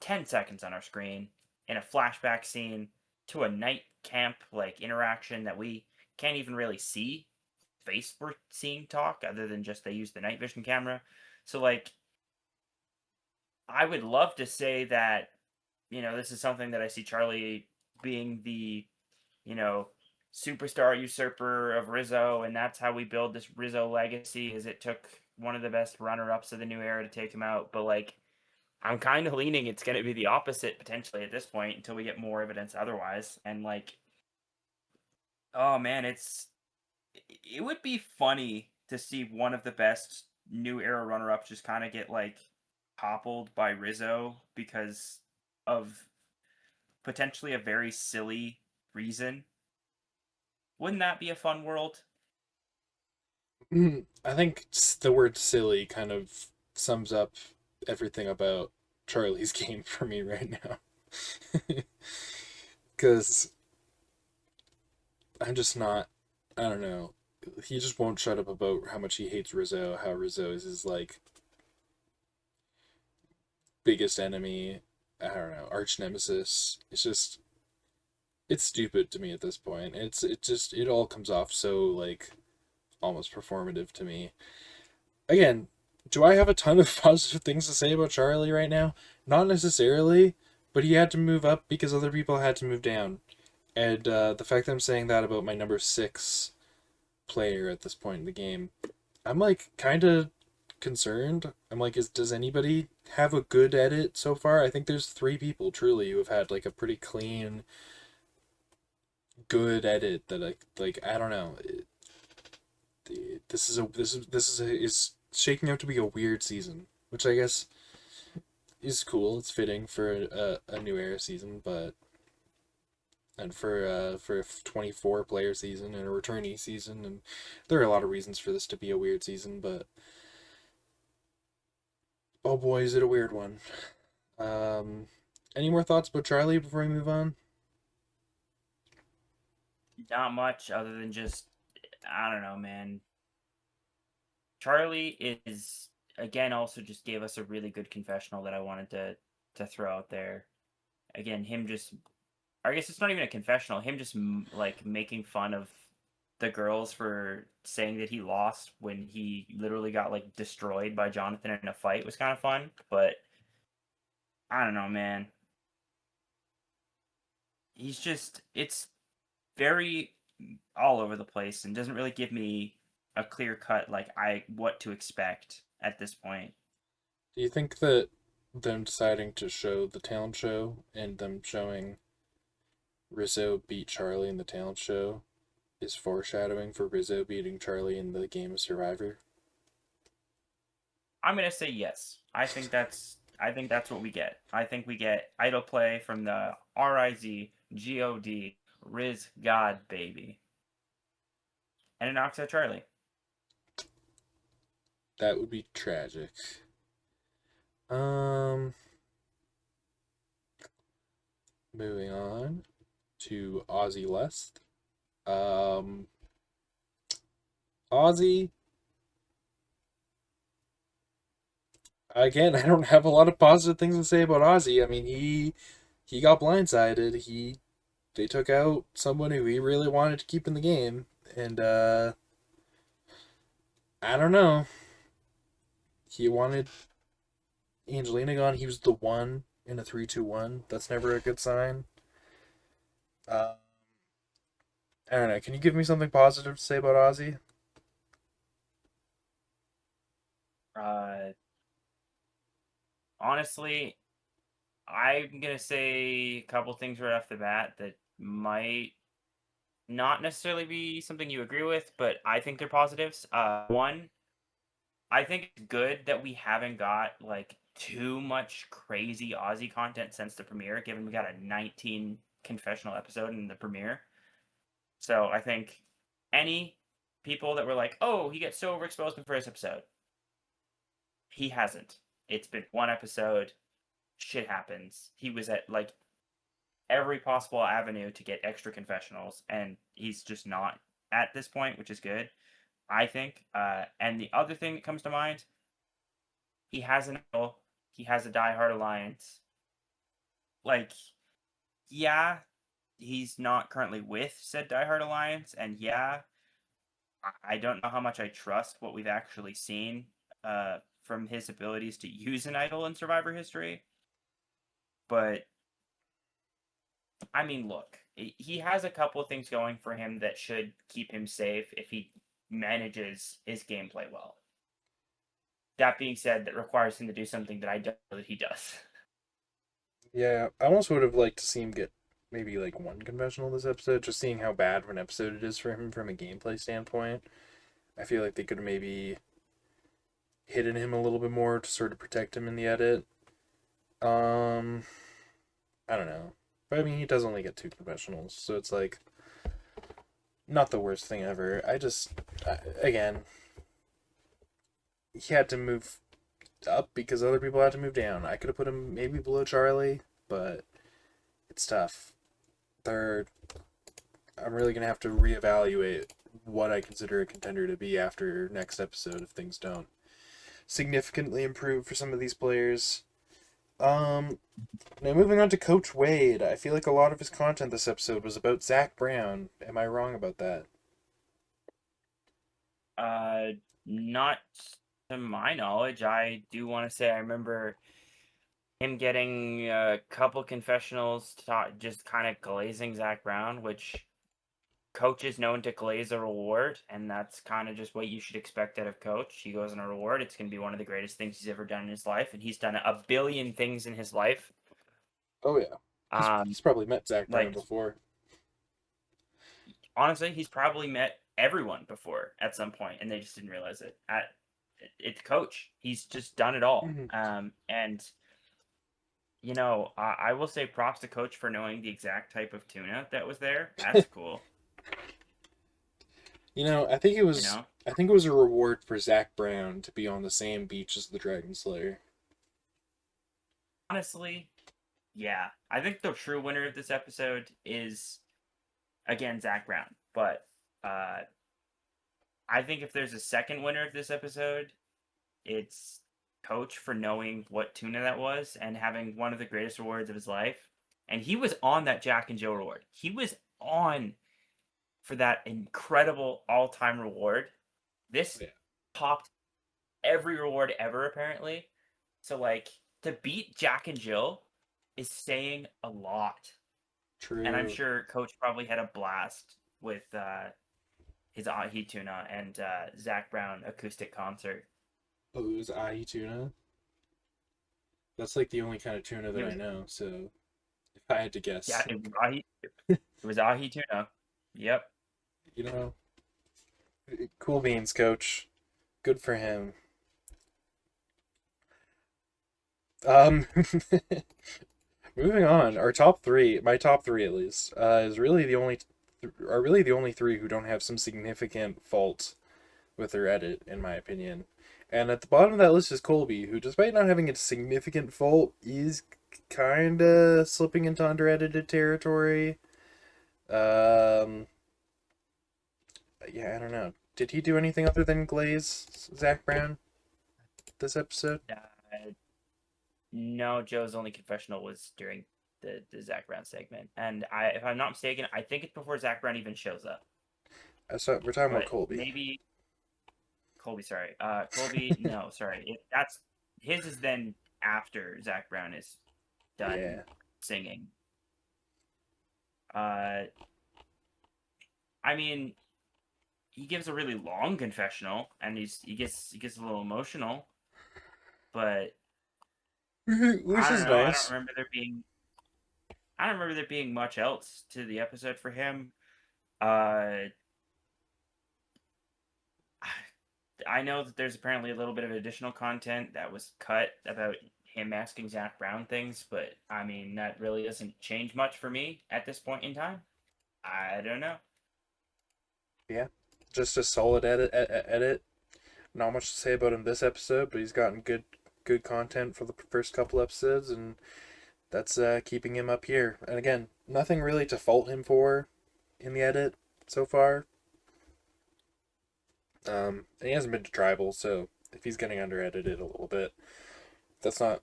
Speaker 3: 10 seconds on our screen in a flashback scene to a night camp like interaction that we can't even really see face we're seeing talk other than just they use the night vision camera. So like I would love to say that, this is something that I see Charlie being the, you know, superstar usurper of Rizzo, and that's how we build this Rizzo legacy. Is it took one of the best runner-ups of the new era to take him out, but like I'm kind of leaning it's going to be the opposite potentially at this point until we get more evidence otherwise. And like, oh man, it would be funny to see one of the best new era runner-ups just kind of get like toppled by Rizzo because of potentially a very silly reason. Wouldn't that be a fun world?
Speaker 1: I think the word silly kind of sums up everything about Charlie's game for me right now. Because I'm just not, I don't know. He just won't shut up about how much he hates Rizzo, how Rizzo is his, like, biggest enemy. I don't know, arch nemesis. It's stupid to me at this point. It all comes off so, like, almost performative to me. Again, do I have a ton of positive things to say about Charlie right now? Not necessarily, but he had to move up because other people had to move down. And the fact that I'm saying that about my number 6 player at this point in the game, I'm like kind of concerned. I'm like, does anybody have a good edit so far? I think there's 3 people truly who have had like a pretty clean, good edit that I don't know. Is shaking out to be a weird season, which I guess is cool. It's fitting for a new era season, but and for a 24 player season and a returnee season, and there are a lot of reasons for this to be a weird season, but oh boy, is it a weird one. Any more thoughts about Charlie before we move on?
Speaker 3: Not much other than just, I don't know, man. Charlie is again also just gave us a really good confessional that I wanted to throw out there. Again, him just, I guess it's not even a confessional. Him just like making fun of the girls for saying that he lost when he literally got like destroyed by Jonathan in a fight was kind of fun. But I don't know, man. It's very all over the place and doesn't really give me a clear cut like I what to expect at this point.
Speaker 1: Do you think that them deciding to show the talent show and them showing Rizzo beat Charlie in the talent show is foreshadowing for Rizzo beating Charlie in the game of Survivor?
Speaker 3: I'm gonna say yes. I think that's what we get. I think we get idol play from the RIZGOD Riz God baby. And it knocks out Charlie.
Speaker 1: That would be tragic. Um, Moving on to Ozzy Lest. Um, Ozzy. Again, I don't have a lot of positive things to say about Ozzy. I mean, he got blindsided. They took out someone who he really wanted to keep in the game, and I don't know. He wanted Angelina gone. He was the one in a 3-2-1. That's never a good sign. Uh, I don't know. Can you give me something positive to say about Ozzy?
Speaker 3: Uh, Honestly, I'm gonna say a couple things right off the bat that might not necessarily be something you agree with, but I think they're positives. One, I think it's good that we haven't got like too much crazy Aussie content since the premiere, given we got a 19 confessional episode in the premiere. So I think any people that were like, oh, he gets so overexposed in the first episode, he hasn't. It's been one episode. Shit happens. He was at like every possible avenue to get extra confessionals, and he's just not
Speaker 2: at this point, which is good, I think. And the other thing that comes to mind, he has an idol, he has a diehard alliance. Like, yeah, he's not currently with said diehard alliance, and yeah, I don't know how much I trust what we've actually seen from his abilities to use an idol in Survivor history. But I mean, look, he has a couple of things going for him that should keep him safe if he manages his gameplay well. That being said, that requires him to do something that I don't know that he does.
Speaker 1: Yeah, I almost would have liked to see him get maybe like one confessional this episode, just seeing how bad of an episode it is for him from a gameplay standpoint. I feel like they could have maybe hidden him a little bit more to sort of protect him in the edit. Um, I don't know. But I mean, he does only get 2 confessionals, so it's like not the worst thing ever. Again, he had to move up because other people had to move down. I could have put him maybe below Charlie, but it's tough. I'm really gonna have to reevaluate what I consider a contender to be after next episode if things don't significantly improve for some of these players. Now moving on to Coach Wade, I feel like a lot of his content this episode was about Zach Brown. Am I wrong about that?
Speaker 3: Not to my knowledge. I do want to say I remember him getting a couple confessionals, just kind of glazing Zach Brown, which Coach is known to glaze a reward, and that's kind of just what you should expect out of Coach. He goes on a reward. It's going to be one of the greatest things he's ever done in his life, and he's done a billion things in his life.
Speaker 1: Oh yeah, he's probably met Zach Brown
Speaker 3: like
Speaker 1: before.
Speaker 3: honestly, he's probably met everyone before at some point, and they just didn't realize it. It's Coach. He's just done it all. And you know, I will say props to Coach for knowing the exact type of tuna that was there. That's cool.
Speaker 1: You know, I think it was a reward for Zach Brown to be on the same beach as the Dragon Slayer.
Speaker 3: Honestly, yeah. I think the true winner of this episode is again Zach Brown. But I think if there's a second winner of this episode, it's Coach for knowing what tuna that was and having one of the greatest rewards of his life. And he was on that Jack and Jill reward. He was on for that incredible all-time reward. This topped every reward ever, apparently. So, like, to beat Jack and Jill is saying a lot.
Speaker 1: True.
Speaker 3: And I'm sure Coach probably had a blast with his ahi tuna and Zach Brown acoustic concert.
Speaker 1: Oh, it was ahi tuna? That's like the only kind of tuna that I know, so if I had to guess.
Speaker 3: Yeah, it was ahi tuna. Yep.
Speaker 1: You know, cool beans, Coach. Good for him. Moving on, my top three at least, are really the only three who don't have some significant fault with their edit, in my opinion. And at the bottom of that list is Colby, who, despite not having a significant fault, is kinda slipping into under-edited territory. Yeah, I don't know. Did he do anything other than glaze Zach Brown this episode?
Speaker 3: No, Joe's only confessional was during the Zach Brown segment. And if I'm not mistaken, I think it's before Zach Brown even shows up.
Speaker 1: So we're talking about Colby.
Speaker 3: Maybe Colby, sorry. Colby, no, sorry. His is then after Zach Brown is done singing. I mean, he gives a really long confessional, and he gets a little emotional, but
Speaker 1: which is nice.
Speaker 3: I don't remember there being much else to the episode for him. I know that there's apparently a little bit of additional content that was cut about him asking Zach Brown things, but I mean, that really doesn't change much for me at this point in time. I don't know.
Speaker 1: Yeah, just a solid edit. Not much to say about him this episode, but he's gotten good content for the first couple episodes, and that's keeping him up here. And again, nothing really to fault him for in the edit so far. And he hasn't been to Tribal, so if he's getting under edited a little bit, that's not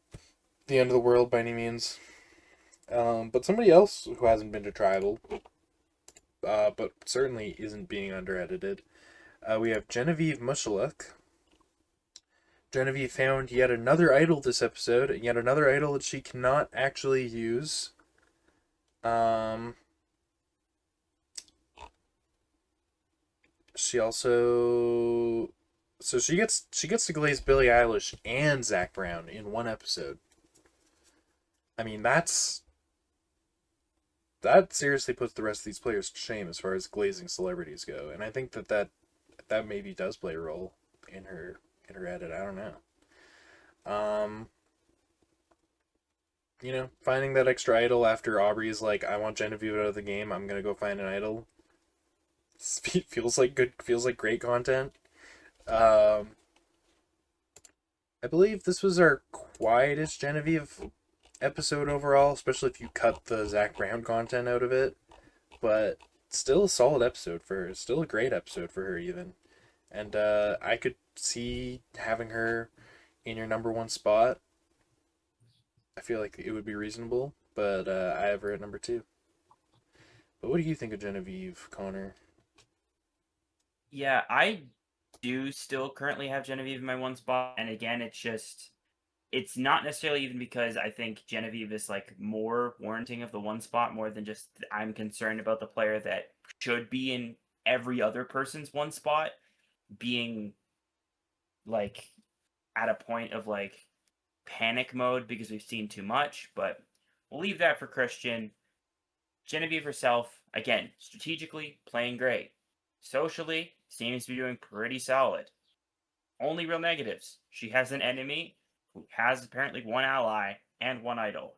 Speaker 1: the end of the world by any means. But somebody else who hasn't been to Tribal, but certainly isn't being under edited, we have Genevieve Mushaluk. Genevieve found yet another idol this episode, and yet another idol that she cannot actually use. She also, so she gets to glaze Billie Eilish and Zach Brown in one episode. I mean, that seriously puts the rest of these players to shame as far as glazing celebrities go, and I think that maybe does play a role in her edit. I don't know. Finding that extra idol after Aubrey is like, I want Genevieve out of the game. I'm gonna go find an idol. Feels like great content. I believe this was our quietest Genevieve episode overall, especially if you cut the Zach Brown content out of it. But still a solid episode for her. Still a great episode for her even. And I could see having her in your number one spot. I feel like it would be reasonable, but I have her at number 2. But what do you think of Genevieve, Connor?
Speaker 3: Yeah, I do still currently have Genevieve in my one spot, and again, it's not necessarily even because I think Genevieve is like more warranting of the one spot more than just I'm concerned about the player that should be in every other person's one spot being like at a point of like panic mode because we've seen too much, but we'll leave that for Christian. Genevieve herself, again, strategically playing great. Socially, seems to be doing pretty solid. Only real negatives. She has an enemy who has apparently one ally and one idol.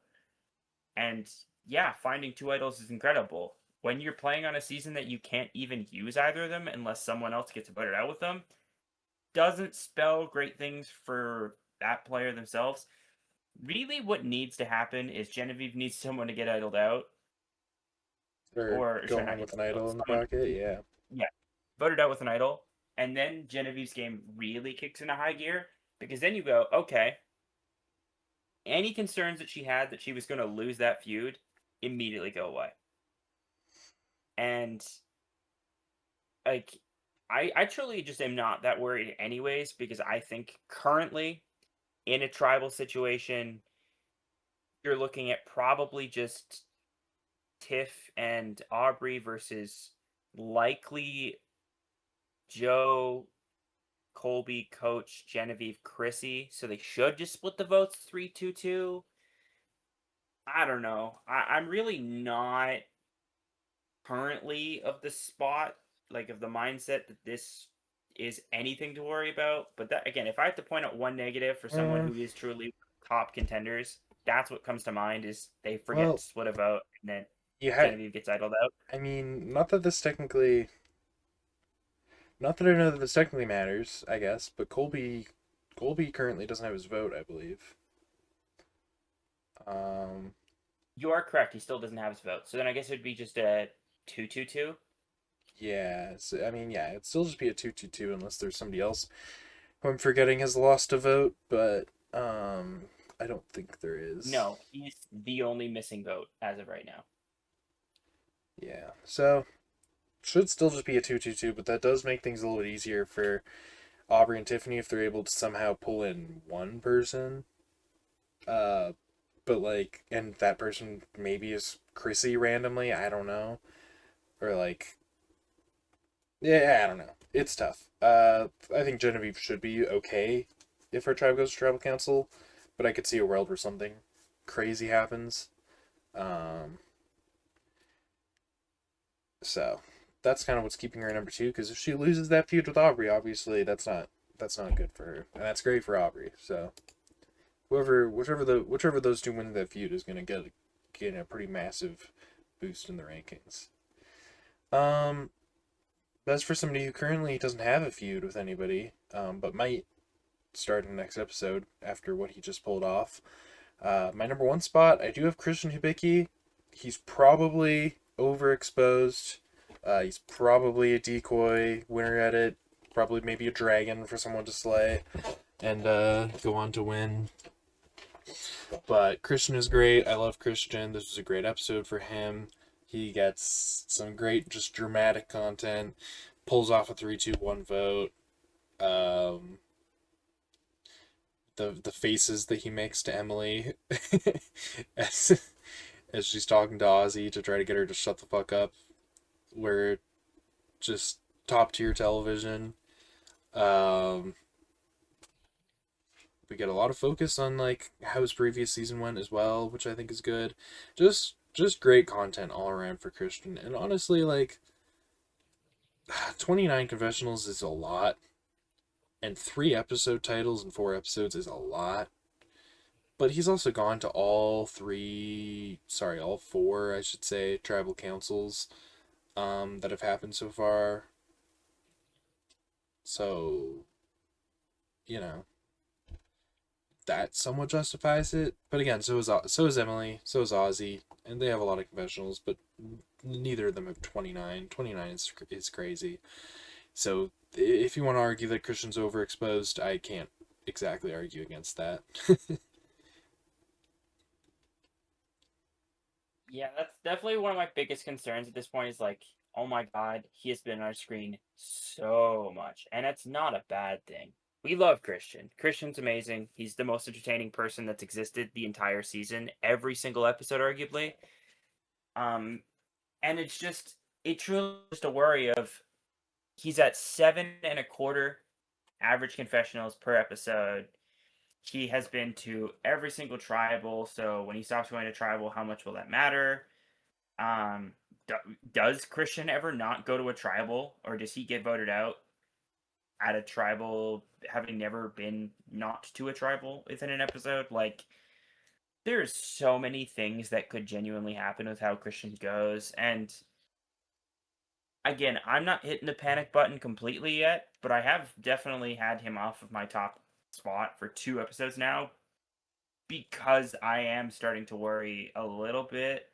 Speaker 3: And yeah, finding 2 idols is incredible. When you're playing on a season that you can't even use either of them unless someone else gets voted out with them, doesn't spell great things for that player themselves. Really, what needs to happen is Genevieve needs someone to get idled out.
Speaker 1: Or go on with an idol in the pocket, yeah.
Speaker 3: Yeah, voted out with an idol, and then Genevieve's game really kicks into high gear because then you go, okay, any concerns that she had that she was going to lose that feud immediately go away. And like, I truly just am not that worried anyways because I think currently in a tribal situation, you're looking at probably just Tiff and Aubrey versus likely Joe, Colby, Coach, Genevieve, Chrissy. So they should just split the votes 3-2-2. I don't know. I'm really not currently of the spot, like of the mindset that this is anything to worry about. But that again, if I have to point out one negative for someone who is truly top contenders, that's what comes to mind is they forget to split a vote and then Genevieve gets idled out.
Speaker 1: I mean, not that I know that this technically matters, I guess, but Colby currently doesn't have his vote, I believe.
Speaker 3: You are correct. He still doesn't have his vote. So then I guess it would be just a 2-2-2.
Speaker 1: Yeah, I mean, yeah, it'd still just be a 2-2-2 unless there's somebody else who I'm forgetting has lost a vote, but I don't think there is.
Speaker 3: No, he's the only missing vote as of right now.
Speaker 1: Yeah, so should still just be a 2-2-2, but that does make things a little bit easier for Aubrey and Tiffany if they're able to somehow pull in one person. But like, and that person maybe is Chrissy randomly, I don't know. Or like, yeah, I don't know. It's tough. I think Genevieve should be okay if her tribe goes to tribal council, but I could see a world where something crazy happens. So that's kind of what's keeping her at number 2. Because if she loses that feud with Aubrey, obviously that's not good for her, and that's great for Aubrey. So whichever those 2 win that feud is gonna get a pretty massive boost in the rankings. As for somebody who currently doesn't have a feud with anybody, but might start in the next episode after what he just pulled off, my number 1 spot, I do have Christian Hibiki. He's probably overexposed. He's probably a decoy winner at it. probably maybe a dragon for someone to slay and go on to win. But Christian is great. I love Christian. This was a great episode for him. He gets some great, just dramatic content. Pulls off a 3-2-1 vote. The faces that he makes to Emily as she's talking to Ozzy to try to get her to shut the fuck up, were just top tier television. We get a lot of focus on like how his previous season went as well, which I think is good. Just great content all around for Christian. And honestly, like 29 confessionals is a lot, and 3 episode titles and 4 episodes is a lot. But he's also gone to all 4, I should say, tribal councils that have happened so far. So, you know, that somewhat justifies it. But again, so is Emily, so is Ozzy, and they have a lot of confessionals, but neither of them have 29. 29 is crazy. So if you want to argue that Christian's overexposed, I can't exactly argue against that.
Speaker 3: Yeah, that's definitely one of my biggest concerns at this point is like, oh my god, he has been on our screen so much. And that's not a bad thing. We love Christian. Christian's amazing. He's the most entertaining person that's existed the entire season, every single episode, arguably. And it truly just a worry of he's at 7.25 average confessionals per episode. He has been to every single tribal, so when he stops going to tribal, how much will that matter? Um, does Christian ever not go to a tribal, or does he get voted out at a tribal having never been not to a tribal within an episode? Like, there's so many things that could genuinely happen with how Christian goes, and again, I'm not hitting the panic button completely yet, but I have definitely had him off of my top spot for 2 episodes now because I am starting to worry a little bit.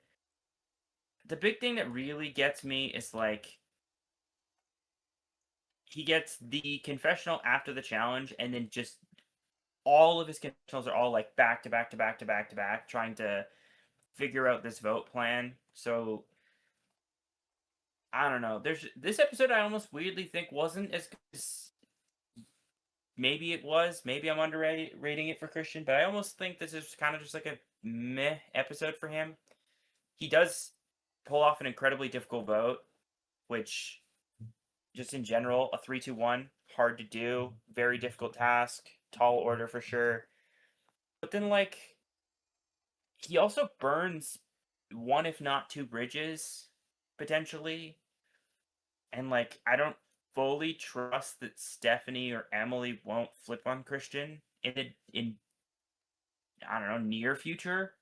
Speaker 3: The big thing that really gets me is like he gets the confessional after the challenge, and then just all of his confessionals are all like back to back to back to back to back, trying to figure out this vote plan. So I don't know. There's this episode I almost weirdly think wasn't as good as maybe it was. Maybe I'm underrating it for Christian, but I almost think this is kind of just like a meh episode for him. He does pull off an incredibly difficult vote, which just in general, a 3-2-1, hard to do, very difficult task, tall order for sure. But then like he also burns one if not 2 bridges potentially. And like I don't fully trust that Stephanie or Emily won't flip on Christian in I don't know, near future.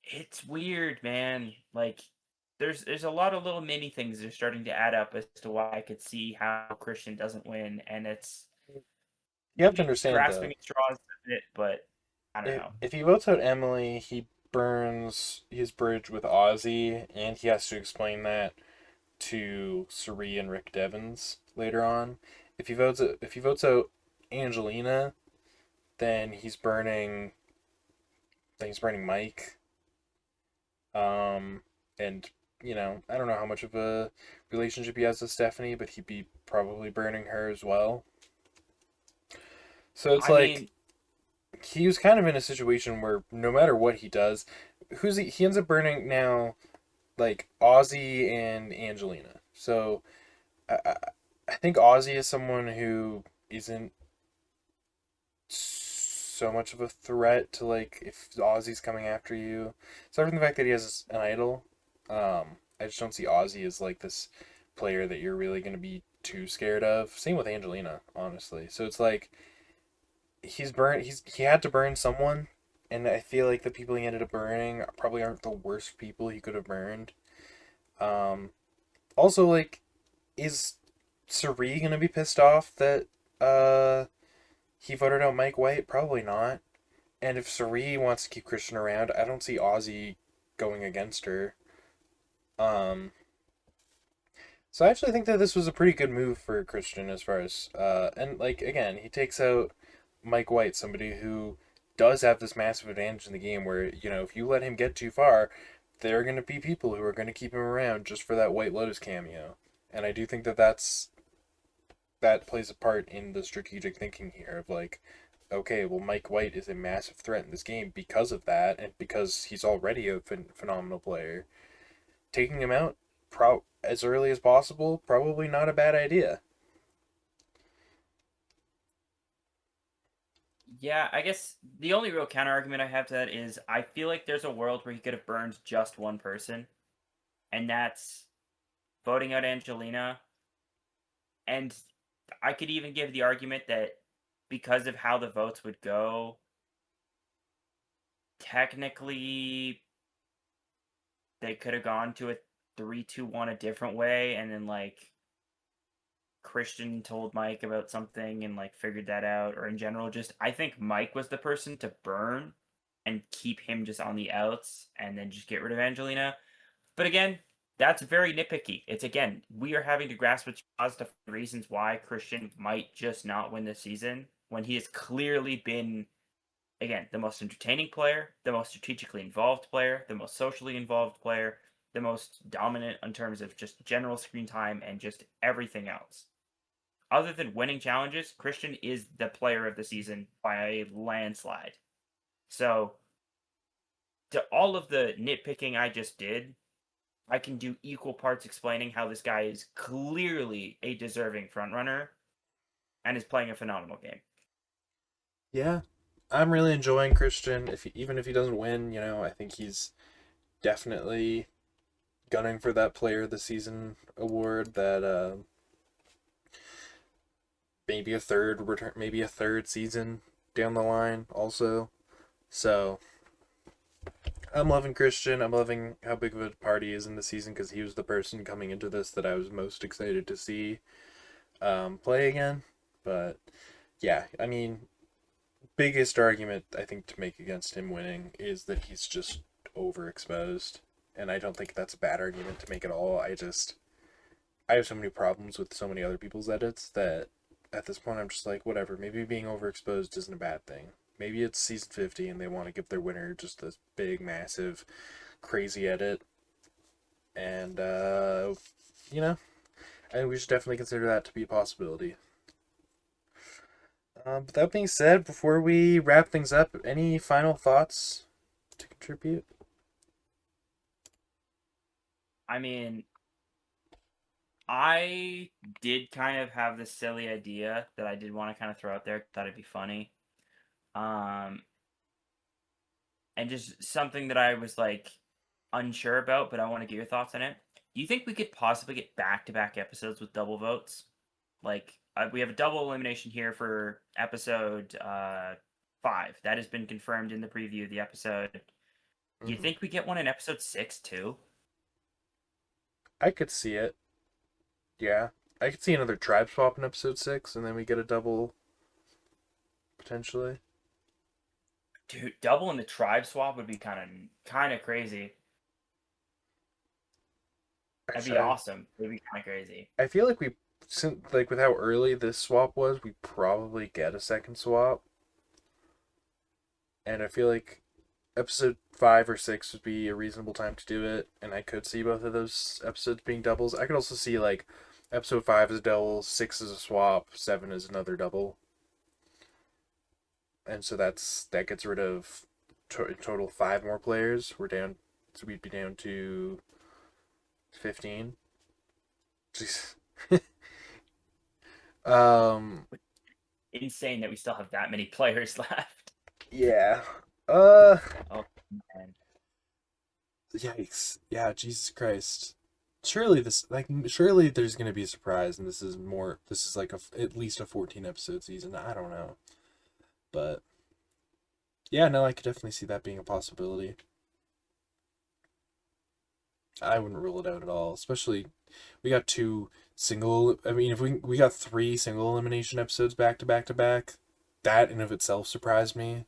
Speaker 3: It's weird, man. Like there's a lot of little mini things that are starting to add up as to why I could see how Christian doesn't win, and it's
Speaker 1: You have to understand
Speaker 3: grasping
Speaker 1: though,
Speaker 3: at straws a bit, but I don't know.
Speaker 1: if he votes out Emily, he burns his bridge with Ozzy, and he has to explain that to Suri and Rick Devens later on. If he votes out Angelina, then he's burning Mike. And you know, I don't know how much of a relationship he has with Stephanie, but he'd be probably burning her as well. So it's
Speaker 3: I
Speaker 1: like
Speaker 3: mean,
Speaker 1: he was kind of in a situation where no matter what he does, he ends up burning now, like Ozzy and Angelina. So I, I I think Ozzy is someone who isn't so much of a threat to like if Ozzy's coming after you. Aside from the fact that he has an idol, I just don't see Ozzy as like this player that you're really gonna be too scared of. Same with Angelina, honestly. So it's like he had to burn someone, and I feel like the people he ended up burning probably aren't the worst people he could have burned. Um, Also, like, is Suri gonna be pissed off that he voted out Mike White? Probably not. And if Suri wants to keep Christian around, I don't see Ozzy going against her. Um, So I actually think that this was a pretty good move for Christian as far as and like again, he takes out Mike White, somebody who does have this massive advantage in the game where, if you let him get too far, there are going to be people who are going to keep him around just for that White Lotus cameo. And I do think that that plays a part in the strategic thinking here of like, okay, well, Mike White is a massive threat in this game because of that, and because he's already a phenomenal player. Taking him out as early as possible, probably not a bad idea.
Speaker 3: Yeah, I guess the only real counter argument I have to that is I feel like there's a world where he could have burned just one person, and that's voting out Angelina. And I could even give the argument that because of how the votes would go, technically they could have gone to a 3-2-1 a different way, and then like Christian told Mike about something and like figured that out, or in general, just I think Mike was the person to burn and keep him just on the outs and then just get rid of Angelina. But again, that's very nitpicky. It's again, we are having to grasp with positive reasons why Christian might just not win this season when he has clearly been, again, the most entertaining player, the most strategically involved player, the most socially involved player, the most dominant in terms of just general screen time and just everything else. Other than winning challenges, Christian is the player of the season by a landslide. So, to all of the nitpicking I just did, I can do equal parts explaining how this guy is clearly a deserving frontrunner and is playing a phenomenal game.
Speaker 1: Yeah, I'm really enjoying Christian. Even if he doesn't win, I think he's definitely gunning for that Player of the Season award. That maybe a third return, maybe a third season down the line, also. So I'm loving Christian. I'm loving how big of a part he is in the season because he was the person coming into this that I was most excited to see play again. But yeah, I mean, biggest argument I think to make against him winning is that he's just overexposed, and I don't think that's a bad argument to make at all. I have so many problems with so many other people's edits that at this point I'm just like, whatever. Maybe being overexposed isn't a bad thing. Maybe it's season 50 and they want to give their winner just this big, massive, crazy edit, and you know, I think we should definitely consider that to be a possibility. But that being said, before we wrap things up, any final thoughts to contribute?
Speaker 3: I mean, I did kind of have this silly idea that I did want to kind of throw out there. Thought it'd be funny. Um, and just something that I was like unsure about, but I want to get your thoughts on it. Do you think we could possibly get back-to-back episodes with double votes? Like we have a double elimination here for episode 5. That has been confirmed in the preview of the episode. Do you think we get one in episode 6 too?
Speaker 1: I could see it. Yeah. I could see another tribe swap in episode 6, and then we get a double, potentially.
Speaker 3: Dude, double in the tribe swap would be kind of crazy. That'd be
Speaker 1: Actually,
Speaker 3: awesome. It'd be kind of crazy.
Speaker 1: I feel like like with how early this swap was, we probably get a second swap. And I feel like episode 5 or 6 would be a reasonable time to do it, and I could see both of those episodes being doubles. I could also see like episode 5 is a double, 6 is a swap, 7 is another double, and so that gets rid of in total 5 more players. So we'd be down to 15. Jeez. um.
Speaker 3: Insane that we still have that many players left.
Speaker 1: Yeah.
Speaker 3: Oh man.
Speaker 1: Yikes. Yeah, Jesus Christ. Surely there's going to be a surprise and this is like at least a 14 episode season. I don't know. But yeah, no, I could definitely see that being a possibility. I wouldn't rule it out at all, especially we got if we got 3 single elimination episodes back to back to back, that in of itself surprised me.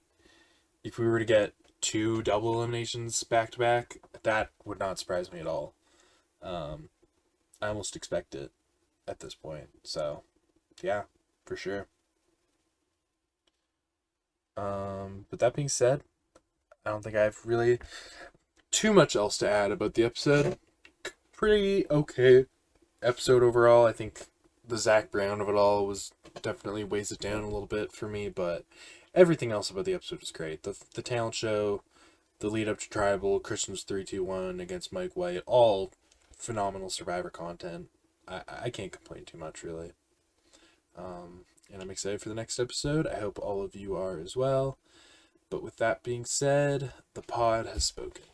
Speaker 1: If we were to get 2 double eliminations back to back, that would not surprise me at all. I almost expect it at this point. So, yeah, for sure. But that being said, I don't think I have really too much else to add about the episode. Pretty okay episode overall. I think the Zach Brown of it all was definitely weighs it down a little bit for me, but everything else about the episode was great. The talent show, the lead up to Tribal, Christian's 3-2-1 against Mike White, all phenomenal Survivor content. I can't complain too much, really. And I'm excited for the next episode. I hope all of you are as well. But with that being said, the pod has spoken.